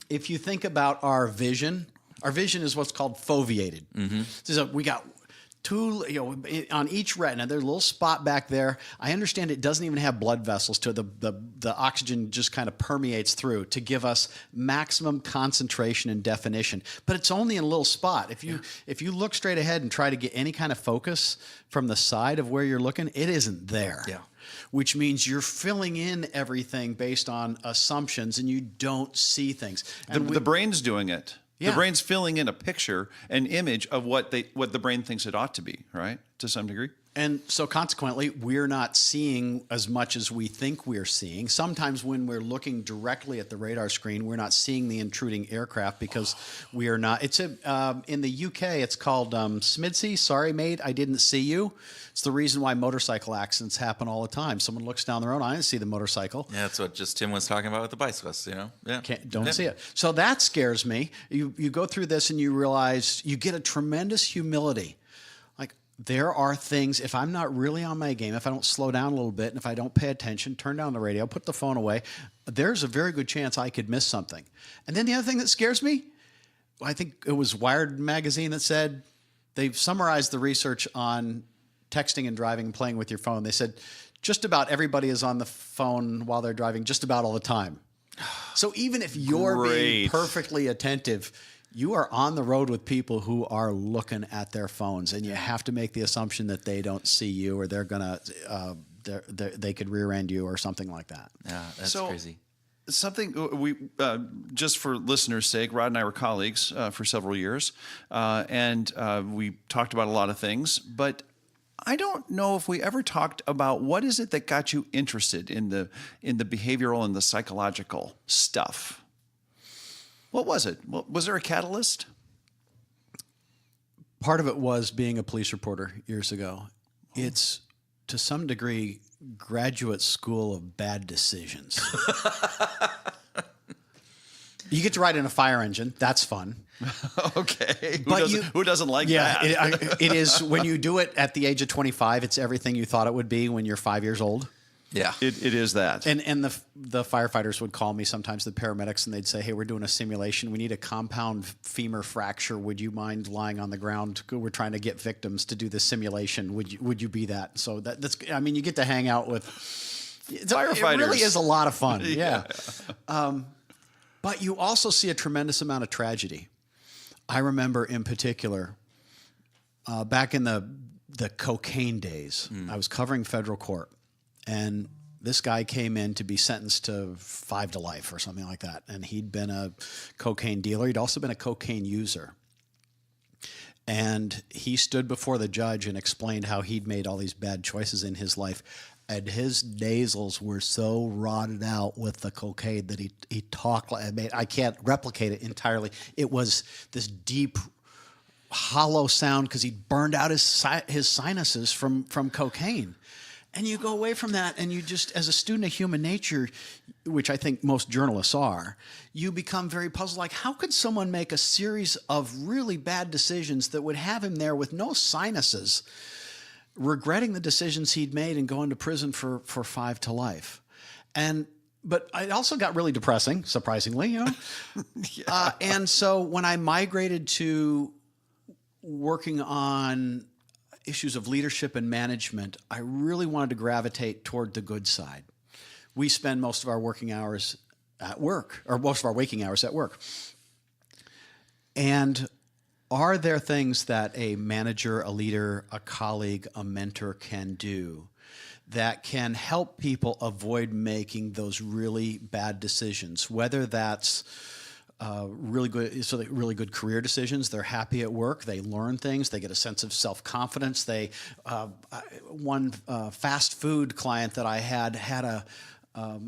if you think about our vision is what's called foveated. Mm-hmm. So we got two, on each retina, there's a little spot back there. I understand it doesn't even have blood vessels to it. The oxygen just kind of permeates through to give us maximum concentration and definition. But it's only in a little spot. If you look straight ahead and try to get any kind of focus from the side of where you're looking, it isn't there. Yeah. Which means you're filling in everything based on assumptions and you don't see things. And the brain's doing it. Yeah. The brain's filling in a picture, an image of what the brain thinks it ought to be, right? To some degree. And so consequently, we're not seeing as much as we think we're seeing. Sometimes when we're looking directly at the radar screen, we're not seeing the intruding aircraft because we are not. It's in the UK, it's called SMIDSI, sorry mate, I didn't see you. It's the reason why motorcycle accidents happen all the time. Someone looks down the road, I didn't see the motorcycle. Yeah, that's what just Tim was talking about with the bicyclists, Yeah. Don't see it. So that scares me. You go through this and you realize you get a tremendous humility. There are things, if I'm not really on my game, if I don't slow down a little bit, and if I don't pay attention, turn down the radio, put the phone away, there's a very good chance I could miss something. And then the other thing that scares me, I think it was Wired magazine that said they've summarized the research on texting and driving and playing with your phone. They said just about everybody is on the phone while they're driving just about all the time. So even if you're being perfectly attentive, you are on the road with people who are looking at their phones, and you have to make the assumption that they don't see you, or they're gonna they could rear end you or something like that. Yeah, that's crazy. Something we just for listeners' sake, Rod and I were colleagues for several years, and we talked about a lot of things, but I don't know if we ever talked about what is it that got you interested in the behavioral and the psychological stuff. What was it? Was there a catalyst? Part of it was being a police reporter years ago. It's, to some degree, graduate school of bad decisions. You get to ride in a fire engine. That's fun. Okay. Who doesn't like that? It is. When you do it at the age of 25, it's everything you thought it would be when you're 5 years old. Yeah. It is that. And the firefighters would call me sometimes, the paramedics, and they'd say, hey, we're doing a simulation. We need a compound femur fracture. Would you mind lying on the ground? We're trying to get victims to do this simulation. Would you be that? So that's, I mean, you get to hang out with firefighters. It really is a lot of fun. Yeah. But you also see a tremendous amount of tragedy. I remember in particular, back in the cocaine days, I was covering federal court. And this guy came in to be sentenced to 5 to life or something like that. And he'd been a cocaine dealer. He'd also been a cocaine user. And he stood before the judge and explained how he'd made all these bad choices in his life. And his nasals were so rotted out with the cocaine that he talked like, I can't replicate it entirely. It was this deep, hollow sound because he'd burned out his sinuses from cocaine. And you go away from that, and you just, as a student of human nature, which I think most journalists are, you become very puzzled. Like, how could someone make a series of really bad decisions that would have him there with no sinuses, regretting the decisions he'd made and going to prison for 5 to life? But it also got really depressing, surprisingly, you know? Yeah. And so when I migrated to working on issues of leadership and management, I really wanted to gravitate toward the good side. We spend most of our working hours at work, or most of our waking hours at work. And are there things that a manager, a leader, a colleague, a mentor can do that can help people avoid making those really bad decisions, whether that's really good career decisions. They're happy at work. They learn things. They get a sense of self-confidence. One fast food client that I had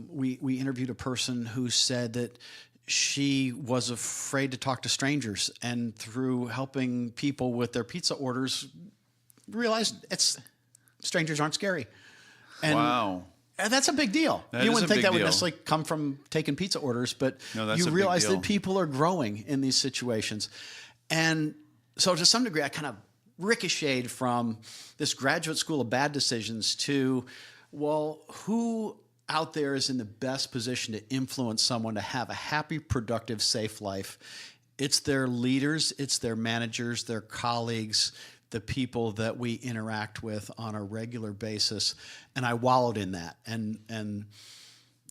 we interviewed a person who said that she was afraid to talk to strangers, and through helping people with their pizza orders, realized strangers aren't scary. And wow. And that's a big deal. You wouldn't think that would necessarily come from taking pizza orders, but you realize that people are growing in these situations. And so to some degree, I kind of ricocheted from this graduate school of bad decisions to, well, who out there is in the best position to influence someone to have a happy, productive, safe life? It's their leaders, it's their managers, their colleagues, the people that we interact with on a regular basis. And I wallowed in that. And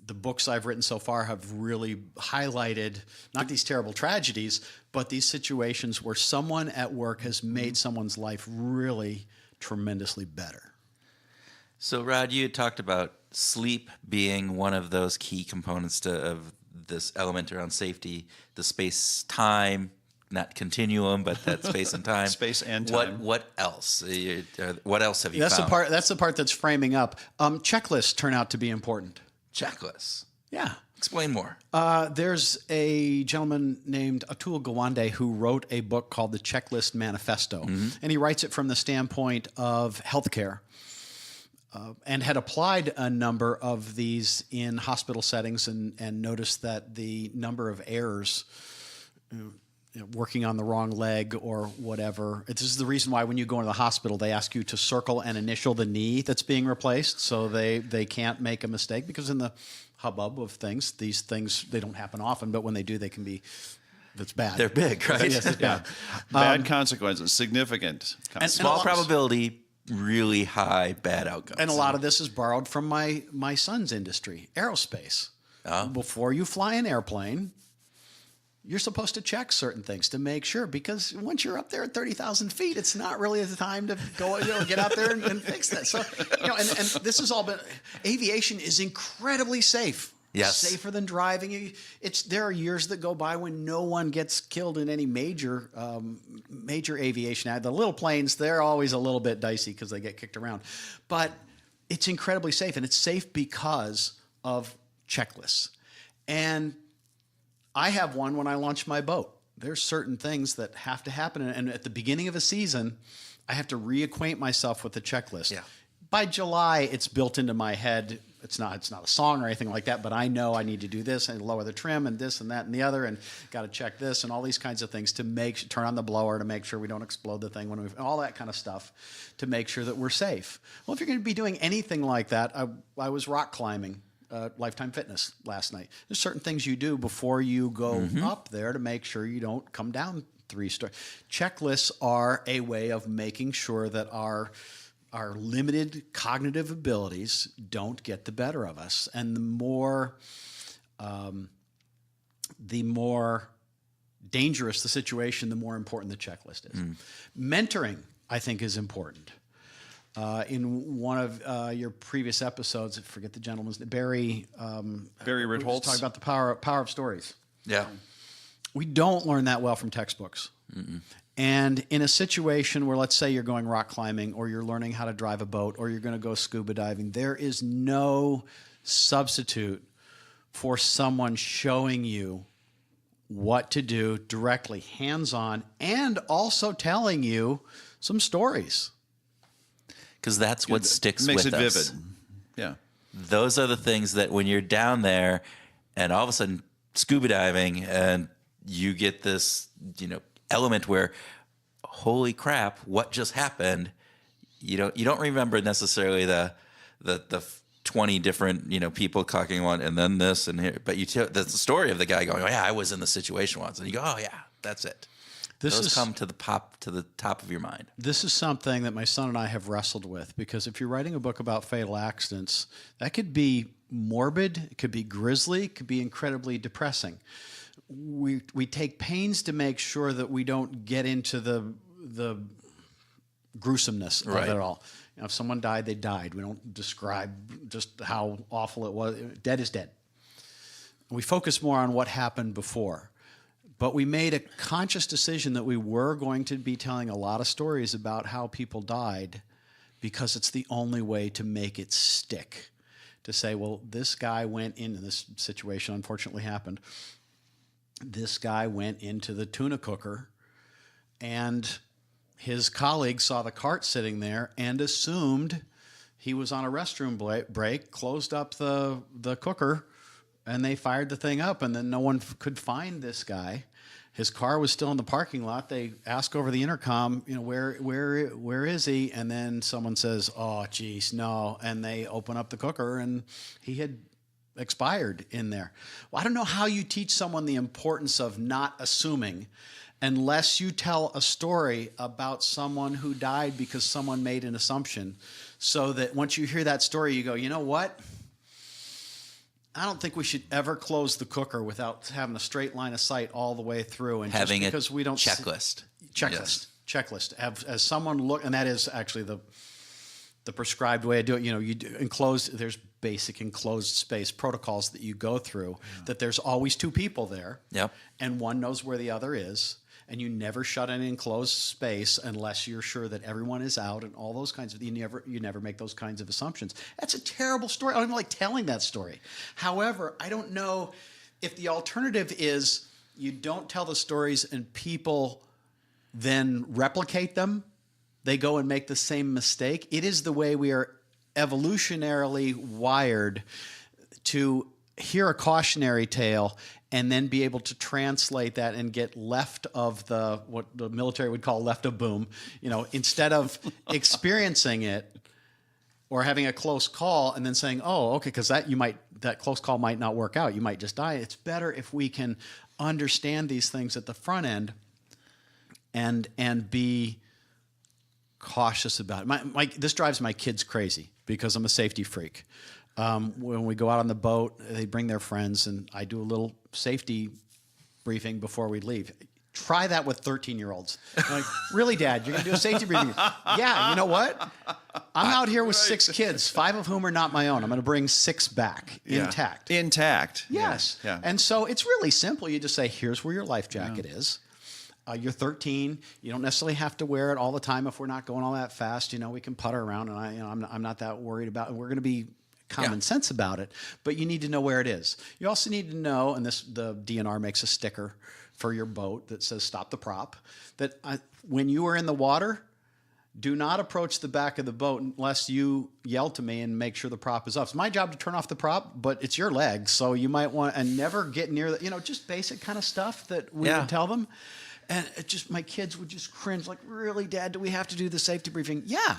the books I've written so far have really highlighted not these terrible tragedies, but these situations where someone at work has made someone's life really tremendously better. So, Rod, you had talked about sleep being one of those key components of this element around safety, the space-time, not continuum, but that space and time. Space and time. What else? What else have you found? That's the part that's framing up. Checklists turn out to be important. Checklists? Yeah. Explain more. There's a gentleman named Atul Gawande who wrote a book called The Checklist Manifesto. Mm-hmm. And he writes it from the standpoint of healthcare. And had applied a number of these in hospital settings and noticed that the number of errors, working on the wrong leg or whatever. This is the reason why when you go into the hospital, they ask you to circle and initial the knee that's being replaced so they can't make a mistake, because in the hubbub of things, these things, they don't happen often, but when they do, they can be, that's bad. They're big, right? Yes, it's bad. Bad consequences, significant consequences. Small probability, really high bad outcomes. And a lot of this is borrowed from my son's industry, aerospace. Before you fly an airplane, you're supposed to check certain things to make sure, because once you're up there at 30,000 feet, it's not really the time to go, get out there and fix that. So, and this has all been, aviation is incredibly safe. Yes. Safer than driving. There are years that go by when no one gets killed in any major aviation. The little planes, they're always a little bit dicey because they get kicked around. But it's incredibly safe, and it's safe because of checklists. And I have one when I launch my boat. There's certain things that have to happen. And at the beginning of a season, I have to reacquaint myself with the checklist. Yeah. By July, it's built into my head. It's not a song or anything like that, but I know I need to do this and lower the trim and this and that and the other, and got to check this and all these kinds of things to turn on the blower to make sure we don't explode the thing all that kind of stuff to make sure that we're safe. Well, if you're going to be doing anything like that, I was rock climbing. Lifetime Fitness last night. There's certain things you do before you go up there to make sure you don't come down 3 stories. Checklists are a way of making sure that our limited cognitive abilities don't get the better of us. And the more dangerous the situation, the more important the checklist is. Mentoring, I think, is important. In one of your previous episodes, I forget the gentleman's name, Barry Ritholtz. talking about the power of stories. Yeah. We don't learn that well from textbooks. And in a situation where, let's say, you're going rock climbing, or you're learning how to drive a boat, or you're going to go scuba diving, there is no substitute for someone showing you what to do directly, hands-on, and also telling you some stories. Because that's what sticks makes with it us. vivid. Yeah. Those are the things that when you're down there and all of a sudden scuba diving and you get this, element where, holy crap, what just happened? You don't remember necessarily the 20 different, people talking one and then this and here, but you tell the story of the guy going, oh yeah, I was in the situation once, and you go, oh yeah, that's it. Those come to the top of your mind. This is something that my son and I have wrestled with, because if you're writing a book about fatal accidents, that could be morbid, it could be grisly, it could be incredibly depressing. We take pains to make sure that we don't get into the gruesomeness of it all. If someone died, they died. We don't describe just how awful it was. Dead is dead. We focus more on what happened before. But we made a conscious decision that we were going to be telling a lot of stories about how people died, because it's the only way to make it stick. To say, well, this guy went in, and this situation unfortunately happened, this guy went into the tuna cooker, and his colleague saw the cart sitting there and assumed he was on a restroom break, closed up the cooker, and they fired the thing up, and then no one could find this guy. His car was still in the parking lot. They ask over the intercom, where is he? And then someone says, oh, geez, no. And they open up the cooker, and he had expired in there. Well, I don't know how you teach someone the importance of not assuming unless you tell a story about someone who died because someone made an assumption, so that once you hear that story, you go, you know what? I don't think we should ever close the cooker without having a straight line of sight all the way through. And having just because we don't checklist. Checklist. As someone look, and that is actually the prescribed way to do it. You do enclosed. There's basic enclosed space protocols that you go through. That there's always 2 people there. Yep. And one knows where the other is. And you never shut an enclosed space unless you're sure that everyone is out, and all those kinds of, you never make those kinds of assumptions. That's a terrible story. I don't even like telling that story. However, I don't know if the alternative is you don't tell the stories and people then replicate them. They go and make the same mistake. It is the way we are evolutionarily wired to hear a cautionary tale and then be able to translate that and get left of what the military would call left of boom, instead of experiencing it or having a close call and then saying, oh, okay, because that close call might not work out. You might just die. It's better if we can understand these things at the front end and be cautious about it. This drives my kids crazy because I'm a safety freak. When we go out on the boat, they bring their friends, and I do a little safety briefing before we leave. Try that with 13-year-olds. Like, really, Dad, you're going to do a safety briefing? Yeah, you know what? I'm out here with 6 kids, 5 of whom are not my own. I'm going to bring 6 back intact. Intact. Yes. Yeah. And so it's really simple. You just say, here's where your life jacket is. You're 13. You don't necessarily have to wear it all the time if we're not going all that fast. You know, we can putter around, and I'm not that worried about it. We're going to be common sense about it, but you need to know where it is. You also need to know, and the DNR makes a sticker for your boat that says "Stop the prop." That when you are in the water, do not approach the back of the boat unless you yell to me and make sure the prop is off. It's my job to turn off the prop, but it's your leg, so you might want and never get near the, just basic kind of stuff that we would tell them. And my kids would just cringe, like, really, Dad, do we have to do the safety briefing? Yeah,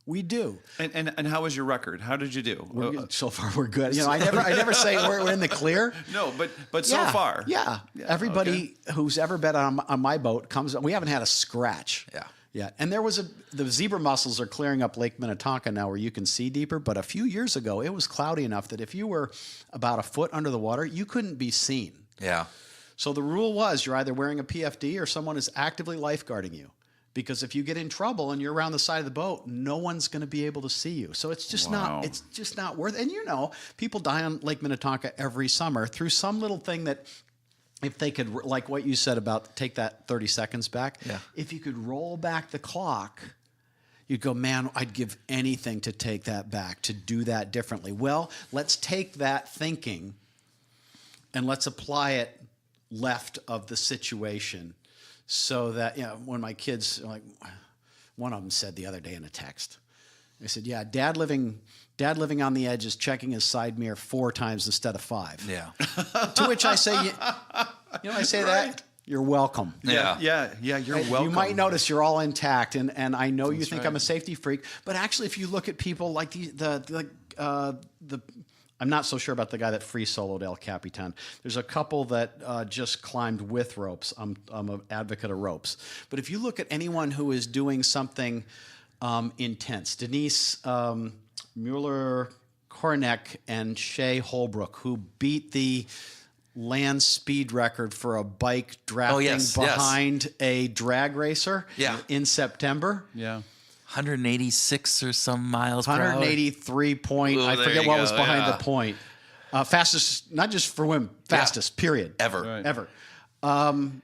we do. And how was your record? How did you do? So far, we're good. I never say we're in the clear. No, but so far. Yeah. Everybody who's ever been on my boat comes, we haven't had a scratch. Yeah. And the zebra mussels are clearing up Lake Minnetonka now where you can see deeper. But a few years ago, it was cloudy enough that if you were about a foot under the water, you couldn't be seen. Yeah. So the rule was you're either wearing a PFD or someone is actively lifeguarding you. Because if you get in trouble and you're around the side of the boat, no one's going to be able to see you. So it's just not worth it. And people die on Lake Minnetonka every summer through some little thing that if they could, like what you said about take that 30 seconds back, if you could roll back the clock, you'd go, man, I'd give anything to take that back, to do that differently. Well, let's take that thinking and let's apply it left of the situation so that, when my kids, like one of them said the other day in a text, they said, yeah, dad living on the edge is checking his side mirror 4 times instead of 5. Yeah. To which I say, I say that, you're welcome. Yeah, you're welcome. You might notice you're all intact, and I know you think I'm a safety freak, but actually if you look at people like I'm not so sure about the guy that free soloed El Capitan. There's a couple that just climbed with ropes. I'm an advocate of ropes. But if you look at anyone who is doing something intense, Denise Mueller-Kornick and Shay Holbrook, who beat the land speed record for a bike drafting behind a drag racer in September. Yeah. 186 or some miles per hour. 183 point. I forget what was behind the point. Fastest, not just for women, fastest, period. Ever. Right. Ever.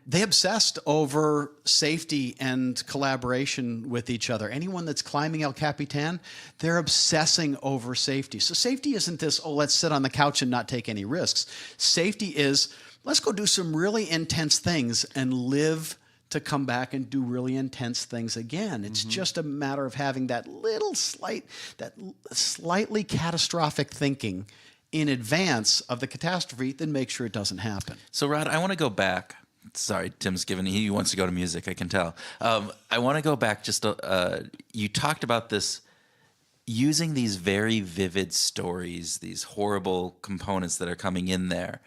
They obsessed over safety and collaboration with each other. Anyone that's climbing El Capitan, they're obsessing over safety. So safety isn't this, let's sit on the couch and not take any risks. Safety is, let's go do some really intense things and live to come back and do really intense things again. It's just a matter of having that slightly catastrophic thinking in advance of the catastrophe, then make sure it doesn't happen. So, Rod, I want to go back. Sorry, Tim's he wants to go to music, I can tell. I want to go back just, you talked about this, using these very vivid stories, these horrible components that are coming in there.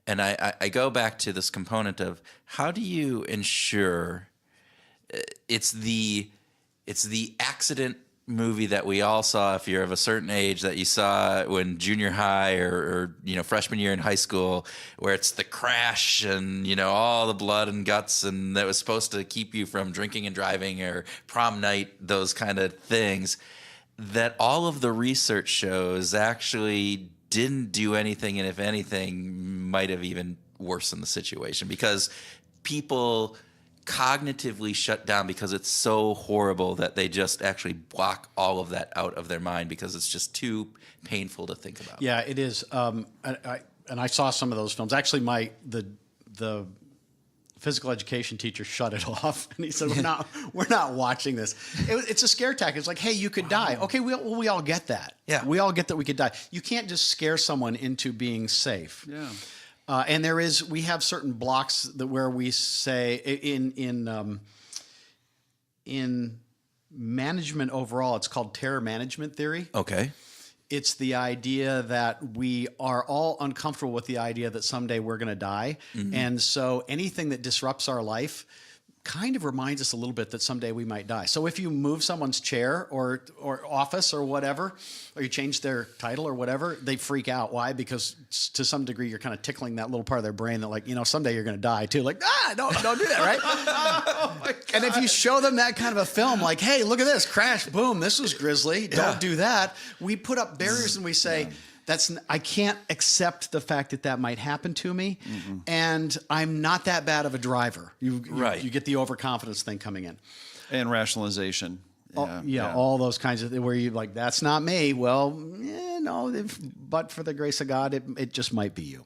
And I go back to this component of how do you ensure it's the accident movie that we all saw if you're of a certain age that you saw when junior high or freshman year in high school, where it's the crash and all the blood and guts, and that was supposed to keep you from drinking and driving, or prom night, those kind of things, that all of the research shows actually didn't do anything, and if anything, might have even worsened the situation because people cognitively shut down because it's so horrible that they just actually block all of that out of their mind because it's just too painful to think about. Yeah, it is. And I saw some of those films. Actually, the physical education teacher shut it off, and he said, "We're not watching this." It's a scare tactic. It's like, "Hey, you could die." Okay, we all get that. Yeah, we all get that we could die. You can't just scare someone into being safe. Yeah. And we have certain blocks where we say in management overall, it's called terror management theory. Okay. It's the idea that we are all uncomfortable with the idea that someday we're going to die. Mm-hmm. And so anything that disrupts our life kind of reminds us a little bit that someday we might die. So if you move someone's chair or office or whatever, or you change their title or whatever, they freak out. Why? Because to some degree, you're kind of tickling that little part of their brain that, like, someday you're going to die too. Like, don't do that, right? Oh my God. And if you show them that kind of a film, like, hey, look at this, crash, boom, this was grisly. Don't do that. We put up barriers and we say, I can't accept the fact that might happen to me, and I'm not that bad of a driver. You get the overconfidence thing coming in, and rationalization. All those kinds of where you like, that's not me. Well, no, but for the grace of God, it just might be you.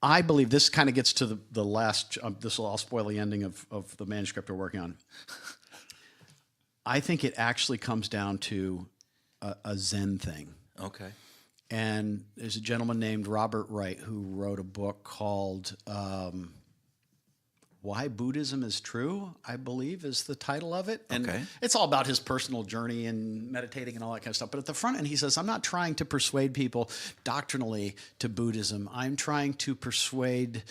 I believe this kind of gets to the last. I'll spoil the ending of the manuscript we're working on. I think it actually comes down to a Zen thing. Okay. And there's a gentleman named Robert Wright who wrote a book called Why Buddhism is True, I believe is the title of it. And it's all about his personal journey and meditating and all that kind of stuff. But at the front end, he says, I'm not trying to persuade people doctrinally to Buddhism. I'm trying to persuade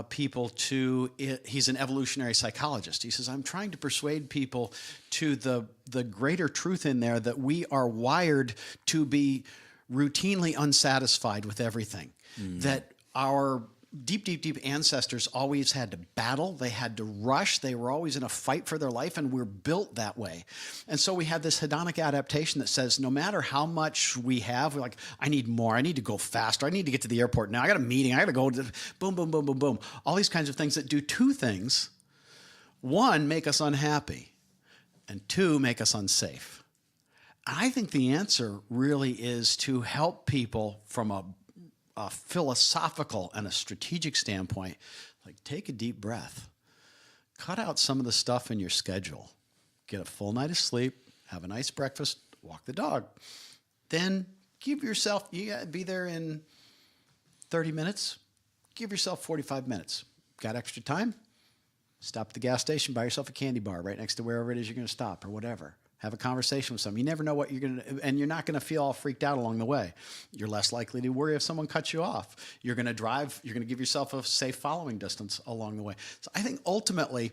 people to it. He's an evolutionary psychologist. He says, I'm trying to persuade people to the greater truth in there that we are wired to be routinely unsatisfied with everything. That our deep ancestors always had to battle. They had to rush. They were always in a fight for their life, and we're built that way. And so we have this hedonic adaptation that says no matter how much we have, we're like, I need more. I need to go faster. I need to get to the airport now. I got a meeting. I got to go. Boom, boom, boom, boom, boom. All these kinds of things that do two things. One, make us unhappy, and two, make us unsafe. I think the answer really is to help people from a philosophical and a strategic standpoint, like take a deep breath, cut out some of the stuff in your schedule, get a full night of sleep, have a nice breakfast, walk the dog. Then give yourself, you got to be there in 30 minutes, give yourself 45 minutes. Got extra time? Stop at the gas station, buy yourself a candy bar right next to wherever it is you're going to stop or whatever. Have a conversation with someone. You never know what you're going to, and you're not going to feel all freaked out along the way. You're less likely to worry if someone cuts you off. You're going to drive, you're going to give yourself a safe following distance along the way. So I think ultimately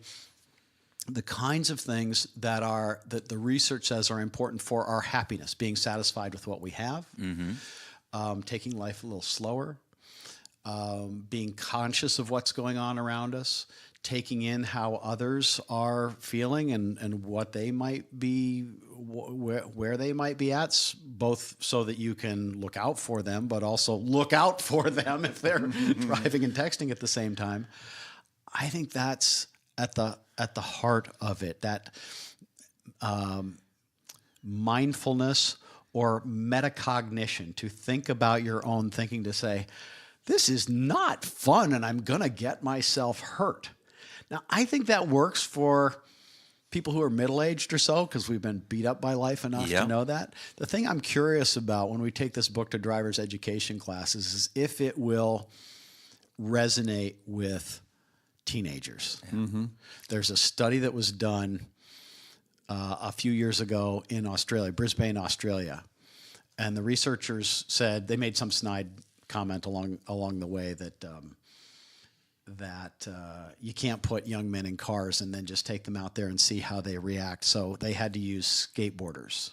the kinds of things that the research says are important for our happiness, being satisfied with what we have, taking life a little slower, being conscious of what's going on around us, taking in how others are feeling and what they might be, where they might be at, both so that you can look out for them, but also look out for them if they're driving and texting at the same time. I think that's at the heart of it, that mindfulness or metacognition, to think about your own thinking, to say, this is not fun and I'm going to get myself hurt. Now, I think that works for people who are middle-aged or so, because we've been beat up by life enough to know that. The thing I'm curious about when we take this book to driver's education classes is if it will resonate with teenagers. There's a study that was done a few years ago in Australia, Brisbane, Australia, and the researchers said, they made some snide comment along the way that you can't put young men in cars and then just take them out there and see how they react. So they had to use skateboarders.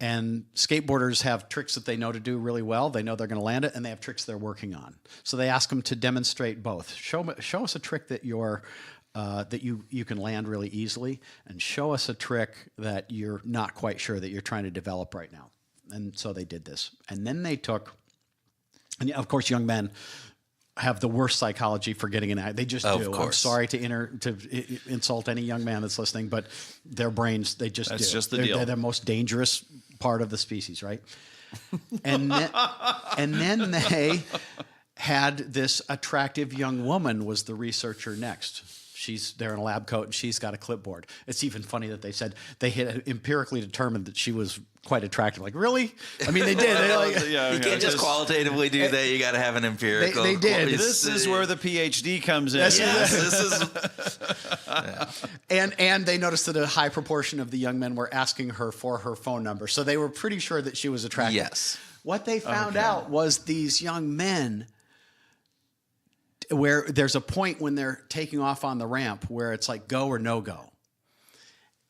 And skateboarders have tricks that they know to do really well. They know they're going to land it, and they have tricks they're working on. So they ask them to demonstrate both. Show us a trick that you can land really easily, and show us a trick that you're not quite sure that you're trying to develop right now. And so they did this. And then they took, and of course, young men have the worst psychology for getting an act. They just do. I'm sorry to insult any young man that's listening, but their brains, they just do. That's just the deal. They're the most dangerous part of the species, right? And then they had this attractive young woman was the researcher next. They're in a lab coat and she's got a clipboard. It's even funny that they said they had empirically determined that she was quite attractive. Like, really? I mean, they did. You can't just qualitatively do that. You got to have an empirical. They did. This is where the PhD comes in. This is. And they noticed that a high proportion of the young men were asking her for her phone number, so they were pretty sure that she was attractive. Yes. What they found out was these young men where there's a point when they're taking off on the ramp where it's like go or no go.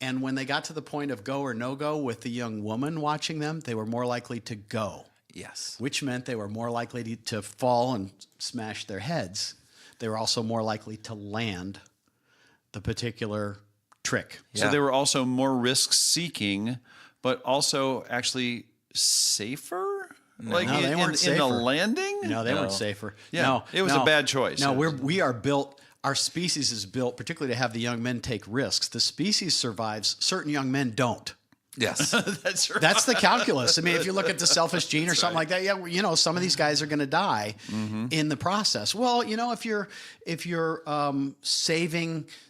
And when they got to the point of go or no go with the young woman watching them, they were more likely to go. Yes. Which meant they were more likely to fall and smash their heads. They were also more likely to land the particular trick. So they were also more risk-seeking, but also actually safer? No, they weren't safer. In the landing? No, they weren't safer. Yeah, no, it was a bad choice. No, we are built, our species is built particularly to have the young men take risks. The species survives, certain young men don't. Yes. That's right. That's the calculus. I mean, if you look at the selfish gene or something like that, some of these guys are going to die in the process. Well, if you're if you're a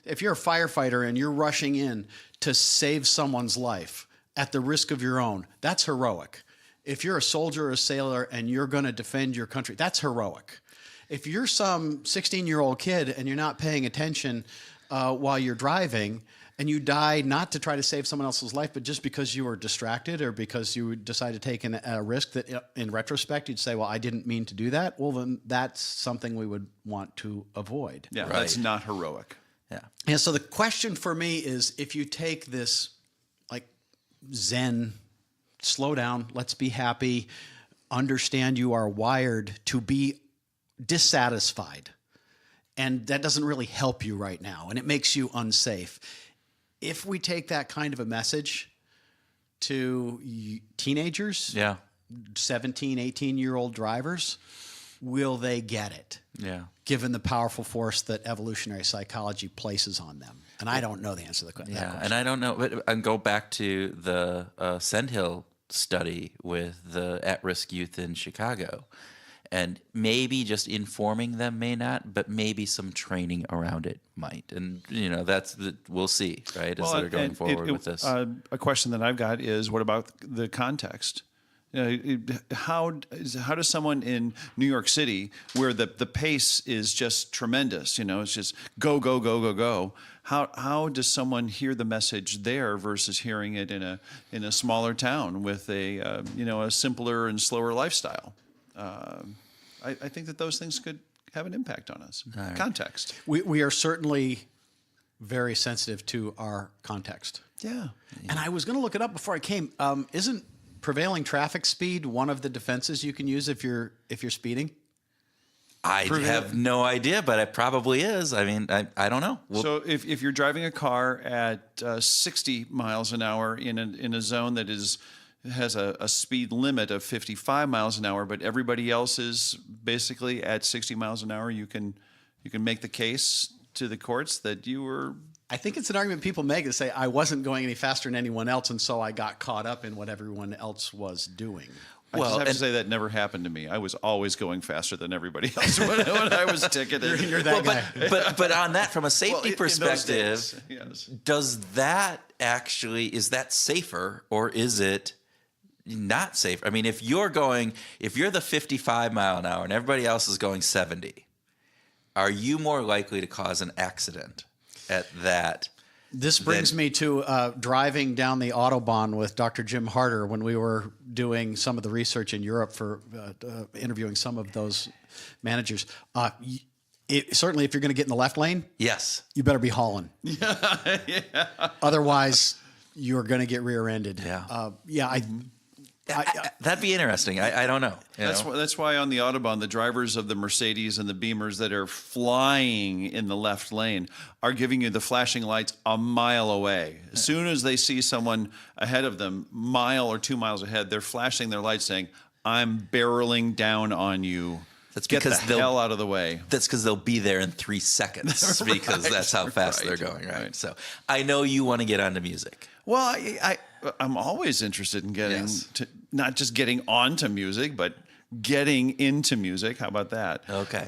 firefighter and you're rushing in to save someone's life at the risk of your own, that's heroic. If you're a soldier or a sailor and you're going to defend your country, that's heroic. If you're some 16-year-old kid and you're not paying attention while you're driving, and you die not to try to save someone else's life, but just because you were distracted or because you decided to take a risk that in retrospect you'd say, well, I didn't mean to do that. Well, then that's something we would want to avoid. Yeah, that's not heroic. Yeah. And so the question for me is, if you take this like Zen, slow down, let's be happy, understand you are wired to be dissatisfied, and that doesn't really help you right now, and it makes you unsafe. If we take that kind of a message to teenagers, 17, 18-year-old drivers, will they get it? Yeah. Given the powerful force that evolutionary psychology places on them. And I don't know the answer to that question. Yeah, and I don't know, but and go back to the Sandhill study with the at-risk youth in Chicago. And maybe just informing them may not, but maybe some training around it might. And, we'll see, right, as they're going forward with this. A question that I've got is, what about the context? How does someone in New York City, where the pace is just tremendous, it's just go, go, go, go, go, how does someone hear the message there versus hearing it in a smaller town with a simpler and slower lifestyle? I think that those things could have an impact on us. Right. Context. We are certainly very sensitive to our context. Yeah. And I was going to look it up before I came. Isn't prevailing traffic speed one of the defenses you can use if you're speeding? I have no idea, but it probably is. I mean, I don't know. So if you're driving a car at 60 miles an hour in a zone that has a speed limit of 55 miles an hour, but everybody else is basically at 60 miles an hour, you can make the case to the courts that you were... I think it's an argument people make to say, I wasn't going any faster than anyone else, and so I got caught up in what everyone else was doing. I just have to say that never happened to me. I was always going faster than everybody else when I was ticketed. You're that guy. But on that, from a safety perspective, yes. Does that actually, is that safer or is it not safe? I mean, if you're the 55 mile an hour and everybody else is going 70, are you more likely to cause an accident at that? This brings me to driving down the Autobahn with Dr. Jim Harder when we were doing some of the research in Europe for interviewing some of those managers. Certainly, if you're going to get in the left lane, yes, you better be hauling. Yeah. Otherwise, you're going to get rear-ended. Yeah. That'd be interesting. I don't know. That's why on the Autobahn, the drivers of the Mercedes and the Beamers that are flying in the left lane are giving you the flashing lights a mile away. As soon as they see someone ahead of them, mile or 2 miles ahead, they're flashing their lights saying, I'm barreling down on you. That's Get because the hell out of the way. That's because they'll be there in 3 seconds because that's how fast they're going, right? So I know you want to get onto music. Well, I'm always interested in getting to not just getting onto music, but getting into music. How about that? Okay.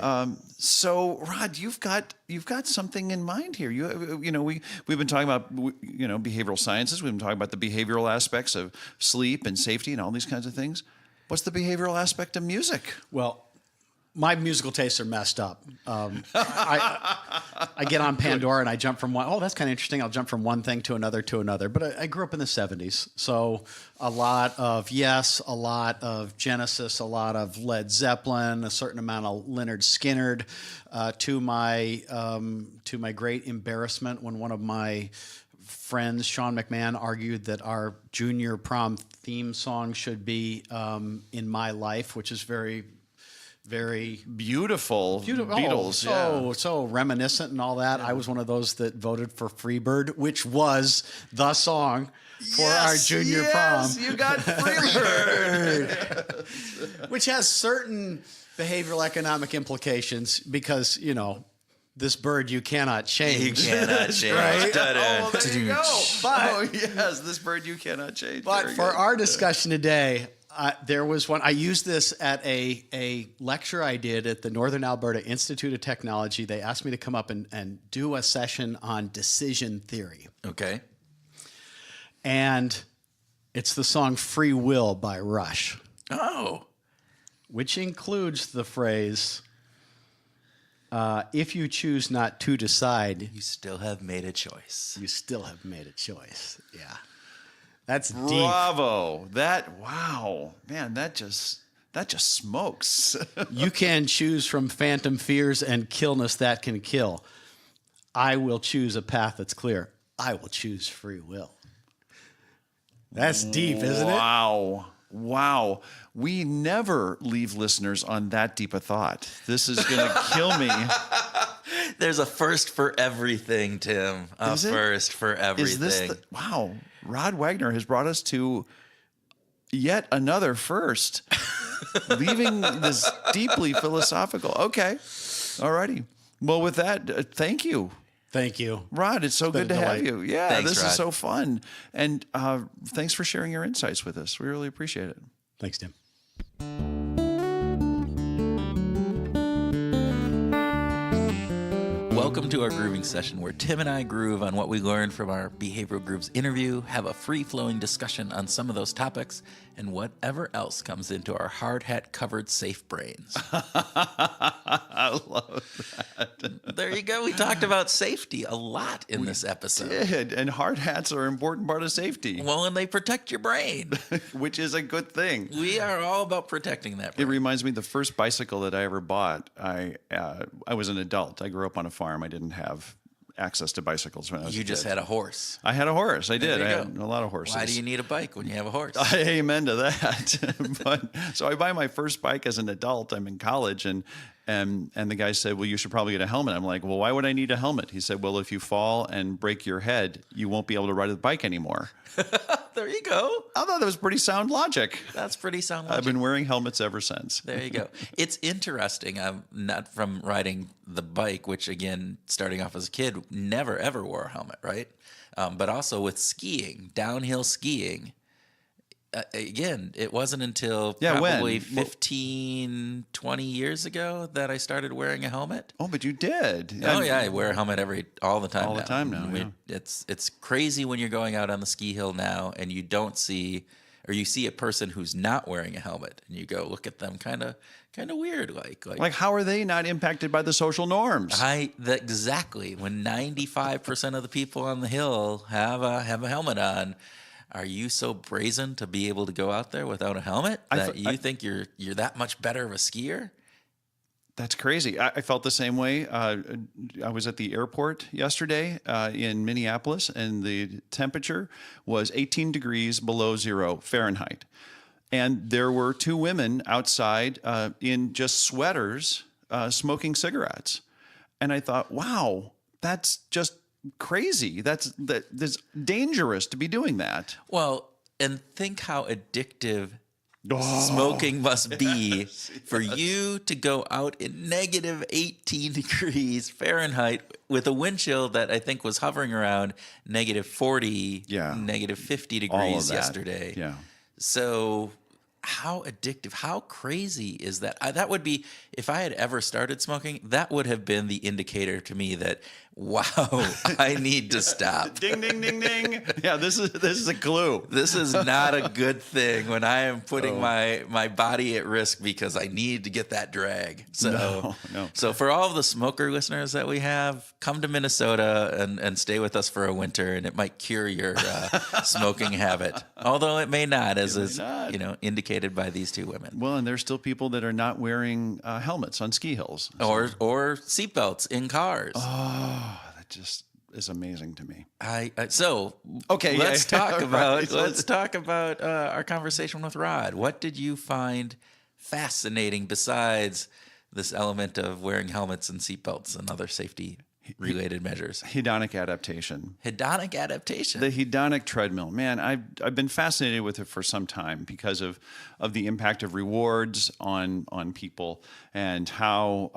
So, Rod, you've got something in mind here. We've been talking about behavioral sciences. We've been talking about the behavioral aspects of sleep and safety and all these kinds of things. What's the behavioral aspect of music? Well, my musical tastes are messed up. I get on Pandora and I jump from one. Oh, that's kind of interesting. I'll jump from one thing to another to another. But I grew up in the 70s. So a lot of Yes, a lot of Genesis, a lot of Led Zeppelin, a certain amount of Lynyrd Skynyrd, to my great embarrassment when one of my friends, Sean McMahon, argued that our junior prom theme song should be In My Life, which is very Beautiful Beatles. So reminiscent and all that. I was one of those that voted for Freebird, which was the song for our junior prom. You got Freebird. Which has certain behavioral economic implications because, this bird you cannot change. You cannot change. Right? Oh, there you go. But, this bird you cannot change. But Very for good. our discussion today, there was one. I used this at a lecture I did at the Northern Alberta Institute of Technology. They asked me to come up and do a session on decision theory. Okay. And it's the song Free Will by Rush, Oh. which includes the phrase, if you choose not to decide, You still have made a choice. you still have made a choice. Yeah. That's deep. Bravo. Wow. Man, that just smokes. You can choose from phantom fears and killness that can kill. I will choose a path that's clear. I will choose free will. That's deep, isn't it? Wow. We never leave listeners on that deep a thought. This is going to kill me. There's a first for everything, Tim. Is it? First for everything. Is this wow. Rod Wagner has brought us to yet another first, leaving this deeply philosophical. Okay. All righty. Well, with that, thank you. Thank you. Rod, it's so good to have you. Yeah, Thanks, this Rod. is so fun. And thanks for sharing your insights with us. We really appreciate it. Thanks, Tim. Welcome to our grooving session where Tim and I groove on what we learned from our behavioral grooves interview, have a free-flowing discussion on some of those topics, and whatever else comes into our hard hat covered safe brains. I love that. There you go. We talked about safety a lot in this episode. And hard hats are an important part of safety, Well, and they protect your brain. which is a good thing. We are all about protecting that It brain. reminds me of the first bicycle that I ever bought. I was an adult. I grew up on a farm. I didn't have access to bicycles when I was You a just kid. had a horse. I had a horse. I did. There I you had go. a lot of horses. Why do you need a bike when you have a horse? Amen to that. But so I buy my first bike as an adult. I'm in college, and the guy said, "Well, you should probably get a helmet." I'm like, "Well, why would I need a helmet?" He said, "Well, if you fall and break your head, you won't be able to ride the bike anymore." There you go. I thought that was pretty sound logic. That's pretty sound I've logic. been wearing helmets ever since. There you go. It's interesting. I'm not from riding the bike, which again, starting off as a kid, never ever wore a helmet, right? But also with skiing, downhill skiing. Again, it wasn't until Yeah, when? probably 15, 20 years ago that I started wearing a helmet. Oh, but you did. Oh yeah, I wear a helmet all the time. All the time now, yeah. It's crazy when you're going out on the ski hill now and you don't see, or you see a person who's not wearing a helmet, and you go look at them kind of weird, Like, how are they not impacted by the social norms? Exactly. When 95% of the people on the hill have a helmet on. Are you so brazen to be able to go out there without a helmet that you think you're that much better of a skier? That's crazy. I felt the same way. I was at the airport yesterday in Minneapolis, and the temperature was 18 degrees below 0 Fahrenheit. And there were two women outside in just sweaters smoking cigarettes. And I thought, wow, that's just crazy. That's dangerous to be doing that. Well, and think how addictive smoking must be for you to go out in negative 18 degrees Fahrenheit with a wind chill that I think was hovering around negative 40, negative 50 All of degrees that. yesterday. Yeah. So how addictive, how crazy is that? That would be, if I had ever started smoking, that would have been the indicator to me that, wow, I need to stop. Ding, ding, ding, ding. Yeah, this is a clue. This is not a good thing when I am putting my body at risk because I need to get that drag. So, No. So for all of the smoker listeners that we have, come to Minnesota and stay with us for a winter, and it might cure your smoking habit. Although it may not, as is indicated by these two women. Well, and there's still people that are not wearing helmets on ski hills. Or seatbelts in cars. Oh, that just is amazing to me. Okay, let's talk about Right. let's talk about our conversation with Rod. What did you find fascinating besides this element of wearing helmets and seatbelts and other safety related measures? Hedonic adaptation. Hedonic adaptation. The hedonic treadmill. Man, I've been fascinated with it for some time because of the impact of rewards on people, and how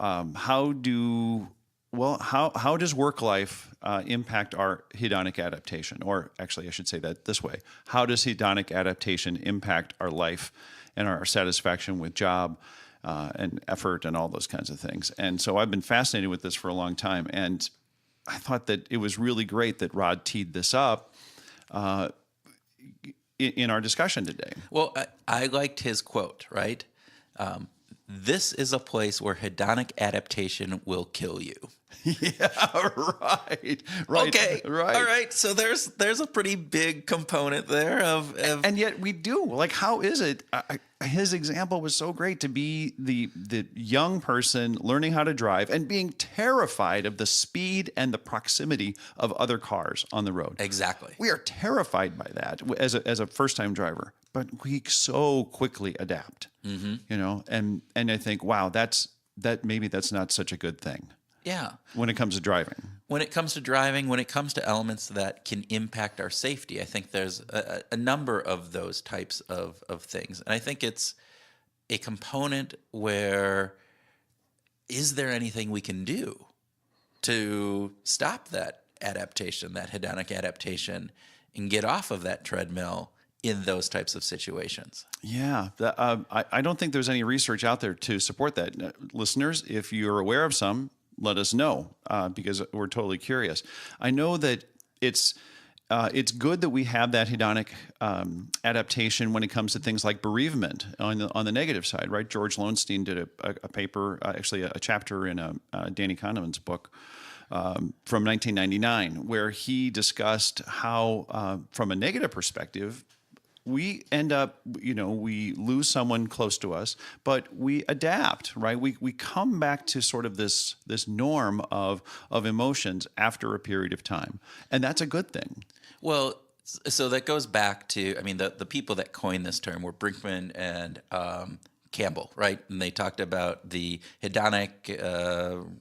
does work life impact our hedonic adaptation? Or actually, I should say that this way: how does hedonic adaptation impact our life and our satisfaction with job? And effort and all those kinds of things. And so I've been fascinated with this for a long time. And I thought that it was really great that Rod teed this up in our discussion today. Well, I liked his quote, right? This is a place where hedonic adaptation will kill you. Yeah, right. Okay. Right. All right. So there's a pretty big component there of and yet we do. Like, how is it? His example was so great, to be the young person learning how to drive and being terrified of the speed and the proximity of other cars on the road. Exactly. We are terrified by that as a first-time driver, but we so quickly adapt. And I think, wow, maybe that's not such a good thing. Yeah. When it comes to driving. When it comes to driving, when it comes to elements that can impact our safety, I think there's a number of those types of things. And I think it's a component where, is there anything we can do to stop that adaptation, that hedonic adaptation, and get off of that treadmill in those types of situations? Yeah, I don't think there's any research out there to support that. Listeners, if you're aware of some, let us know, because we're totally curious. I know that it's good that we have that hedonic adaptation when it comes to things like bereavement on the negative side, right? George Lowenstein did a paper, actually a chapter in Danny Kahneman's book from 1999, where he discussed how, from a negative perspective, we end up, we lose someone close to us, but we adapt, right? We come back to sort of this norm of emotions after a period of time, and that's a good thing. Well, so that goes back to, the people that coined this term were Brinkman and Campbell, right? And they talked about the hedonic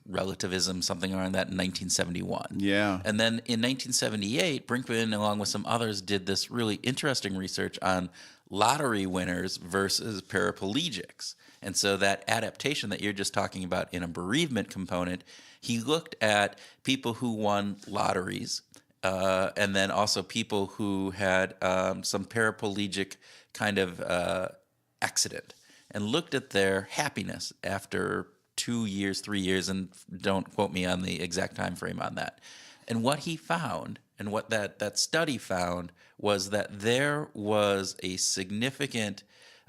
relativism, something around that, in 1971. Yeah. And then in 1978, Brinkman, along with some others, did this really interesting research on lottery winners versus paraplegics. And so that adaptation that you're just talking about in a bereavement component, he looked at people who won lotteries, and then also people who had some paraplegic kind of accident, and looked at their happiness after 2 years, 3 years, and don't quote me on the exact time frame on that. And what he found, and what that study found, was that there was a significant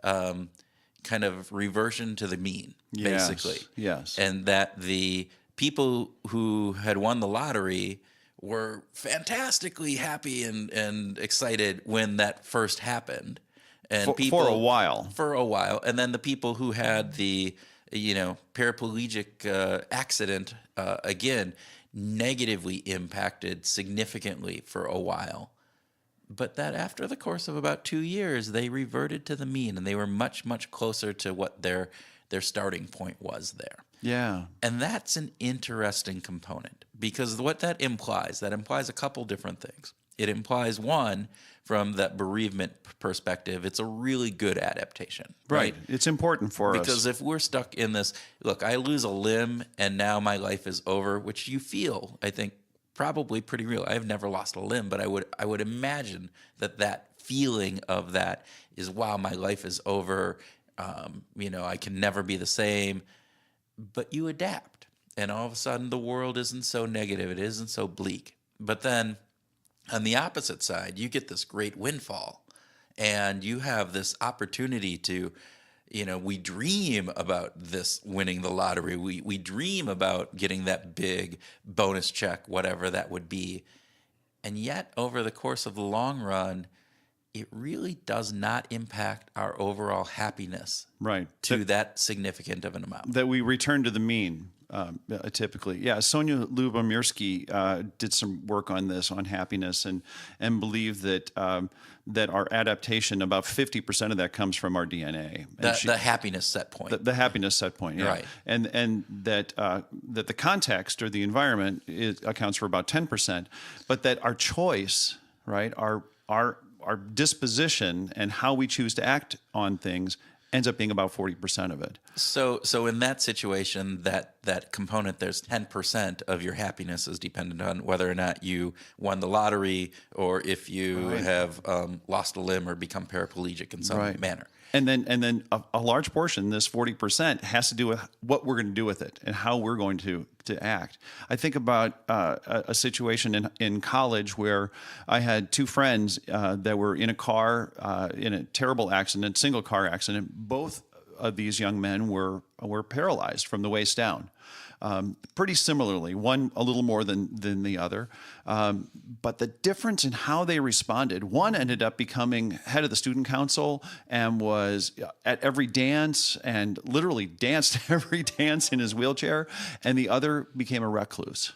kind of reversion to the mean, basically. Yes. And that the people who had won the lottery were fantastically happy and excited when that first happened. And for a while. And then the people who had the, paraplegic accident, again, negatively impacted significantly for a while. But that after the course of about 2 years, they reverted to the mean, and they were much, much closer to what their starting point was there. Yeah. And that's an interesting component, because what that implies a couple different things. It implies, one, from that bereavement perspective, it's a really good adaptation. Right. It's important for us. Because if we're stuck in this, look, I lose a limb and now my life is over, which you feel, I think, probably pretty real. I've never lost a limb, but I would imagine that feeling of that is, wow, my life is over. I can never be the same. But you adapt, and all of a sudden the world isn't so negative. It isn't so bleak. But then on the opposite side, you get this great windfall, and you have this opportunity to, we dream about this winning the lottery. We dream about getting that big bonus check, whatever that would be. And yet, over the course of the long run, it really does not impact our overall happiness Right. to that significant of an amount. That we return to the mean, typically. Yeah, Sonia Lubomirsky did some work on this, on happiness, and believed that that our adaptation, about 50% of that comes from our DNA. The happiness set point. The happiness set point, yeah. Right. And that that the context or the environment accounts for about 10%, but that our choice, right, our disposition and how we choose to act on things ends up being about 40% of it. So in that situation, that component, there's 10% of your happiness is dependent on whether or not you won the lottery or if you have lost a limb or become paraplegic in some manner. And then a large portion, this 40%, has to do with what we're going to do with it and how we're going to act. I think about a situation in college where I had two friends that were in a car in a terrible accident, single car accident. Both of these young men were paralyzed from the waist down. Pretty similarly, one a little more than the other. But the difference in how they responded, one ended up becoming head of the student council and was at every dance and literally danced every dance in his wheelchair, and the other became a recluse.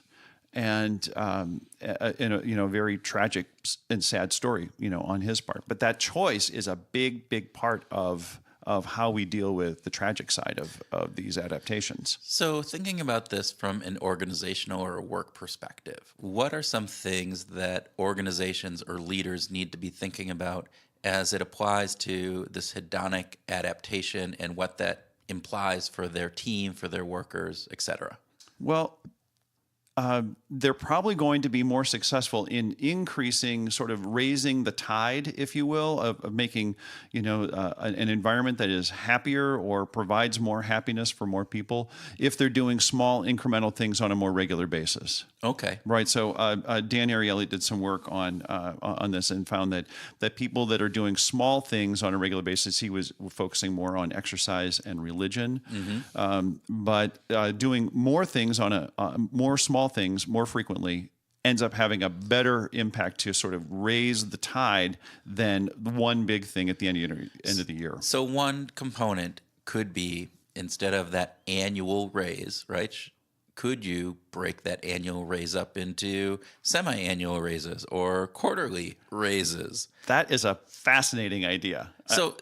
And in a very tragic and sad story, on his part. But that choice is a big part of how we deal with the tragic side of these adaptations. So thinking about this from an organizational or a work perspective, what are some things that organizations or leaders need to be thinking about as it applies to this hedonic adaptation and what that implies for their team, for their workers, et cetera? Well, they're probably going to be more successful in increasing, sort of raising the tide, if you will, of making, an environment that is happier or provides more happiness for more people if they're doing small incremental things on a more regular basis. Okay. Right. So Dan Ariely did some work on this and found that people that are doing small things on a regular basis, he was focusing more on exercise and religion, but doing more things on more small things more frequently ends up having a better impact to sort of raise the tide than one big thing at the end of the year. So one component could be, instead of that annual raise, right? Could you break that annual raise up into semi-annual raises or quarterly raises? That is a fascinating idea. So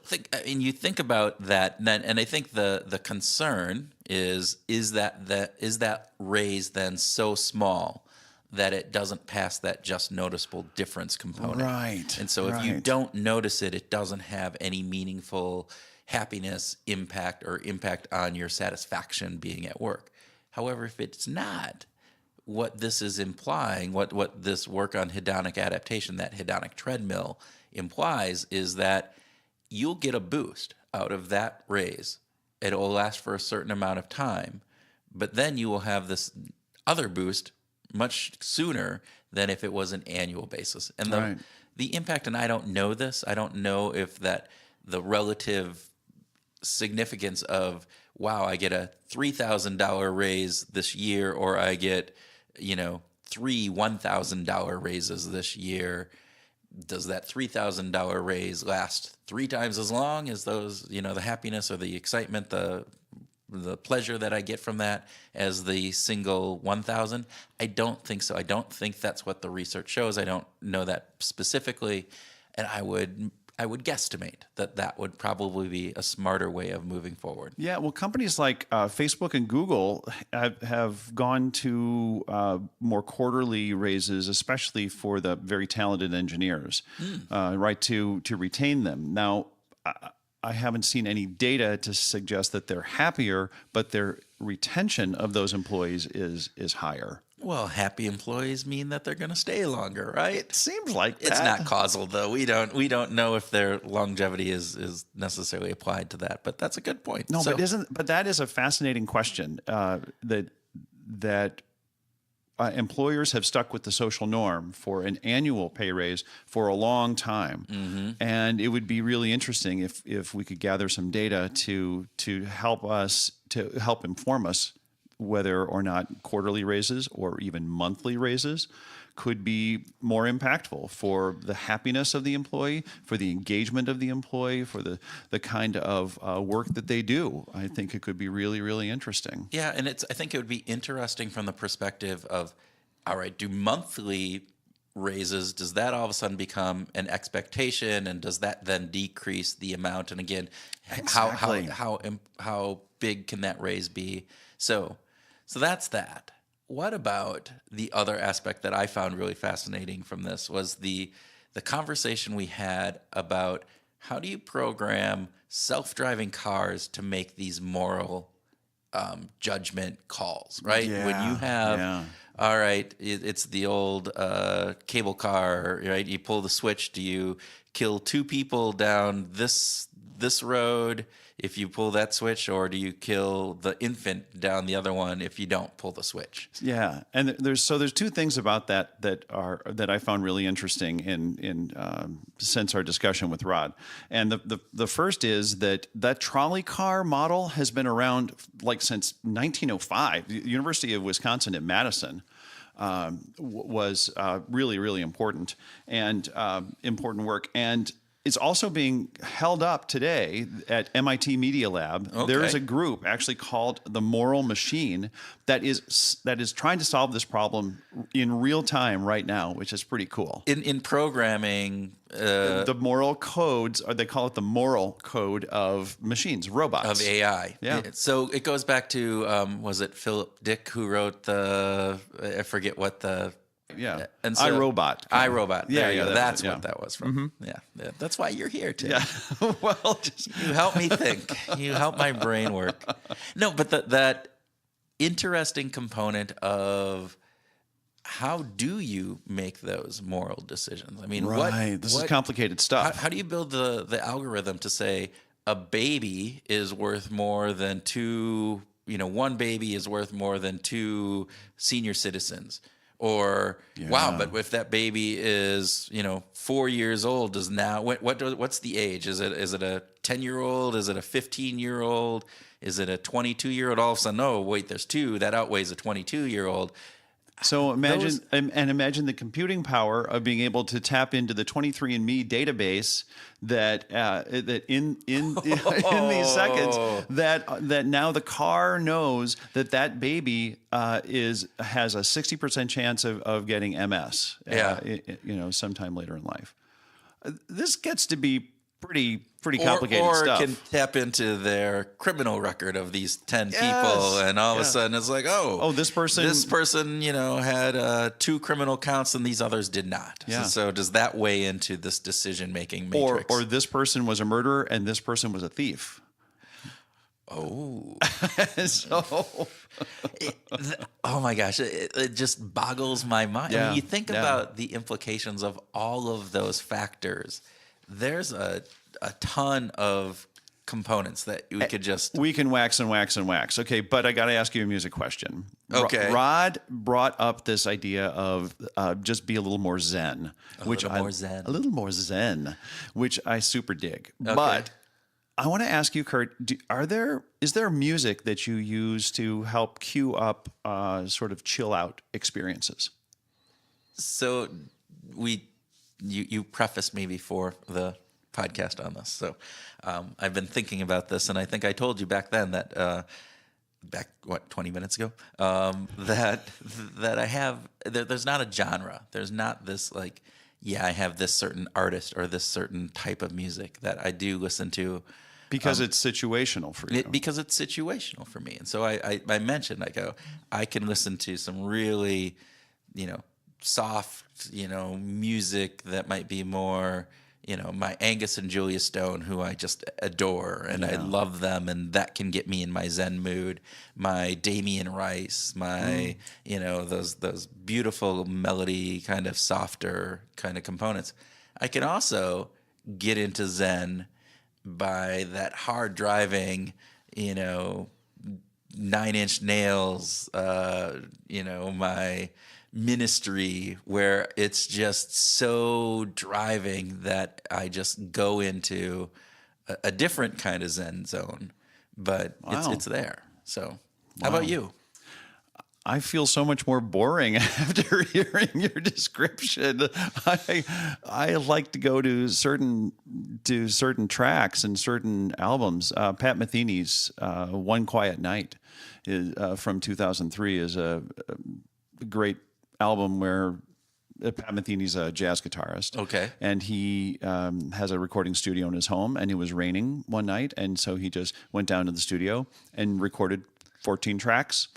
you think about that, and I think the concern is that raise then so small that it doesn't pass that just noticeable difference component. Right. And so if you don't notice it, it doesn't have any meaningful happiness impact or impact on your satisfaction being at work. However, if it's not, what this is implying, what this work on hedonic adaptation, that hedonic treadmill implies, is that you'll get a boost out of that raise. It will last for a certain amount of time, but then you will have this other boost much sooner than if it was an annual basis. And the impact, and I don't know this, I don't know if that the relative significance of, wow, I get a $3,000 raise this year, or I get, three $1,000 raises this year. Does that $3,000 raise last 3 times as long as those, the happiness or the excitement, the pleasure that I get from that as the single 1,000? I don't think so. I don't think that's what the research shows. I don't know that specifically, and I would guesstimate that would probably be a smarter way of moving forward. Yeah, well, companies like Facebook and Google have gone to more quarterly raises, especially for the very talented engineers, right, to retain them. Now, I haven't seen any data to suggest that they're happier, but their retention of those employees is higher. Well, happy employees mean that they're going to stay longer, right? It seems like It's that. not causal, though. We don't know if their longevity is necessarily applied to that, but that's a good point. No, So- but that is a fascinating question. That employers have stuck with the social norm for an annual pay raise for a long time, and it would be really interesting if we could gather some data to help inform us whether or not quarterly raises or even monthly raises could be more impactful for the happiness of the employee, for the engagement of the employee, for the kind of work that they do. I think it could be really, really interesting. Yeah, and I think it would be interesting from the perspective of, all right, do monthly raises, does that all of a sudden become an expectation, and does that then decrease the amount? And again, Exactly. how big can that raise be? So that's that. What about the other aspect that I found really fascinating from this was the conversation we had about how do you program self-driving cars to make these moral judgment calls, right? When you have, all right, it's the old cable car, right? You pull the switch. Do you kill 2 people down this road if you pull that switch, or do you kill the infant down the other one if you don't pull the switch? Yeah, and there's 2 things about that I found really interesting in since our discussion with Rod, and the first is that trolley car model has been around like since 1905. The University of Wisconsin at Madison was really, really important and important work. And it's also being held up today at MIT Media Lab. Okay. There is a group actually called the Moral Machine that is trying to solve this problem in real time right now, which is pretty cool. In programming The moral codes, or they call it the moral code of machines, robots. of AI. Yeah. So it goes back to, was it Philip Dick who wrote I forget what the... Yeah. And so, iRobot. iRobot. Yeah, There you yeah, go. that's That's it, yeah. what that was from. Yeah. That's why you're here, Tim. Yeah. Well, just You help me think. You help my brain work. No, but that interesting component of how do you make those moral decisions? I mean, this is complicated stuff. How do you build the algorithm to say a baby is worth more than 2, one baby is worth more than 2 senior citizens? Or wow, but if that baby is 4 years old, does now what's the age? Is it a 10-year-old? Is it a 15-year-old? Is it a 22-year-old? All of a sudden, oh wait, there's 2 that outweighs a 22-year-old. So imagine the computing power of being able to tap into the 23andMe database that in these seconds that now the car knows that baby has a 60% chance of getting MS. Sometime later in life. This gets to be pretty complicated or stuff. Can tap into their criminal record of these 10 people, and all of a sudden it's like, this person, had 2 criminal counts and these others did not. Yeah. So does that weigh into this decision-making matrix? Or this person was a murderer and this person was a thief. Oh. So Oh my gosh, it just boggles my mind. Yeah, When you think about the implications of all of those factors, there's a ton of components that we could just... We can wax and wax and wax. Okay, but I got to ask you a music question. Okay. Rod brought up this idea of just be a little more zen. A little more zen, which I super dig. Okay. But I want to ask you, Kurt, is there music that you use to help cue up sort of chill out experiences? So you prefaced me before the podcast on this. So I've been thinking about this, and I think I told you back then that 20 minutes ago, that I have there's not a genre. There's not this like, I have this certain artist or this certain type of music that I do listen to. Because it's situational for you. Because it's situational for me. And so I mentioned, I can listen to some really, soft, music that might be more, my Angus and Julia Stone, who I just adore, and I love them, and that can get me in my Zen mood. My Damien Rice, my those beautiful melody, kind of softer kind of components. I can also get into Zen by that hard driving, 9-inch Nails, my Ministry, where it's just so driving that I just go into a different kind of Zen zone, but it's there. So how about you? I feel so much more boring after hearing your description. I like to go to certain tracks and certain albums. Pat Metheny's "One Quiet Night" is, from 2003 is a great album where Pat Metheny's a jazz guitarist. Okay. And he has a recording studio in his home, and it was raining one night, and so he just went down to the studio and recorded 14 tracks,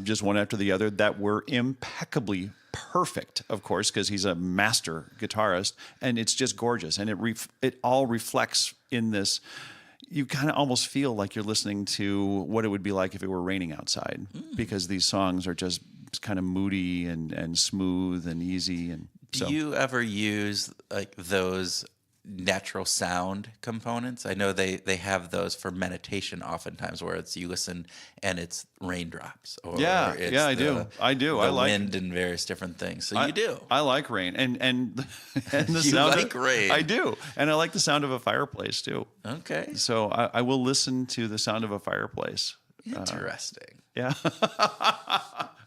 just one after the other, that were impeccably perfect, of course, because he's a master guitarist, and it's just gorgeous. And it all reflects in this. You kind of almost feel like you're listening to what it would be like if it were raining outside, because these songs are just kind of moody and smooth and easy. And so. Do you ever use like those natural sound components? I know they have those for meditation oftentimes, where it's you listen and it's raindrops. Or it's I do. The I like wind and various different things. So you do. I like rain and the You sound like rain. I do, and I like the sound of a fireplace too. Okay. So I will listen to the sound of a fireplace. Interesting. Yeah.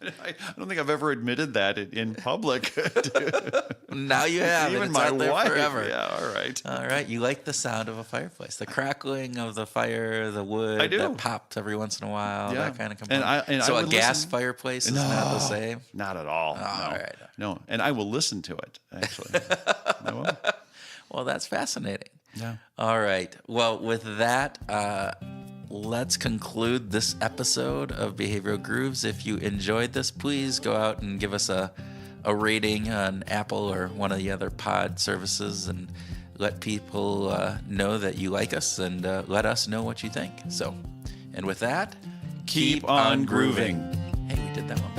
I don't think I've ever admitted that in public. Now you have. Even It's my out there wife. forever. Yeah, all right. All right. You like the sound of a fireplace, the crackling of the fire, the wood I do. that pops every once in a while, Yeah. that kind of component. And so I a would gas listen- fireplace is not the same? Not at all. All no. right. No, and I will listen to it, actually. I will. Well, that's fascinating. Yeah. All right. Well, with that, let's conclude this episode of Behavioral Grooves. If you enjoyed this, please go out and give us a rating on Apple or one of the other pod services, and let people know that you like us, and let us know what you think. So, and with that, Keep on grooving. Hey, we did that one.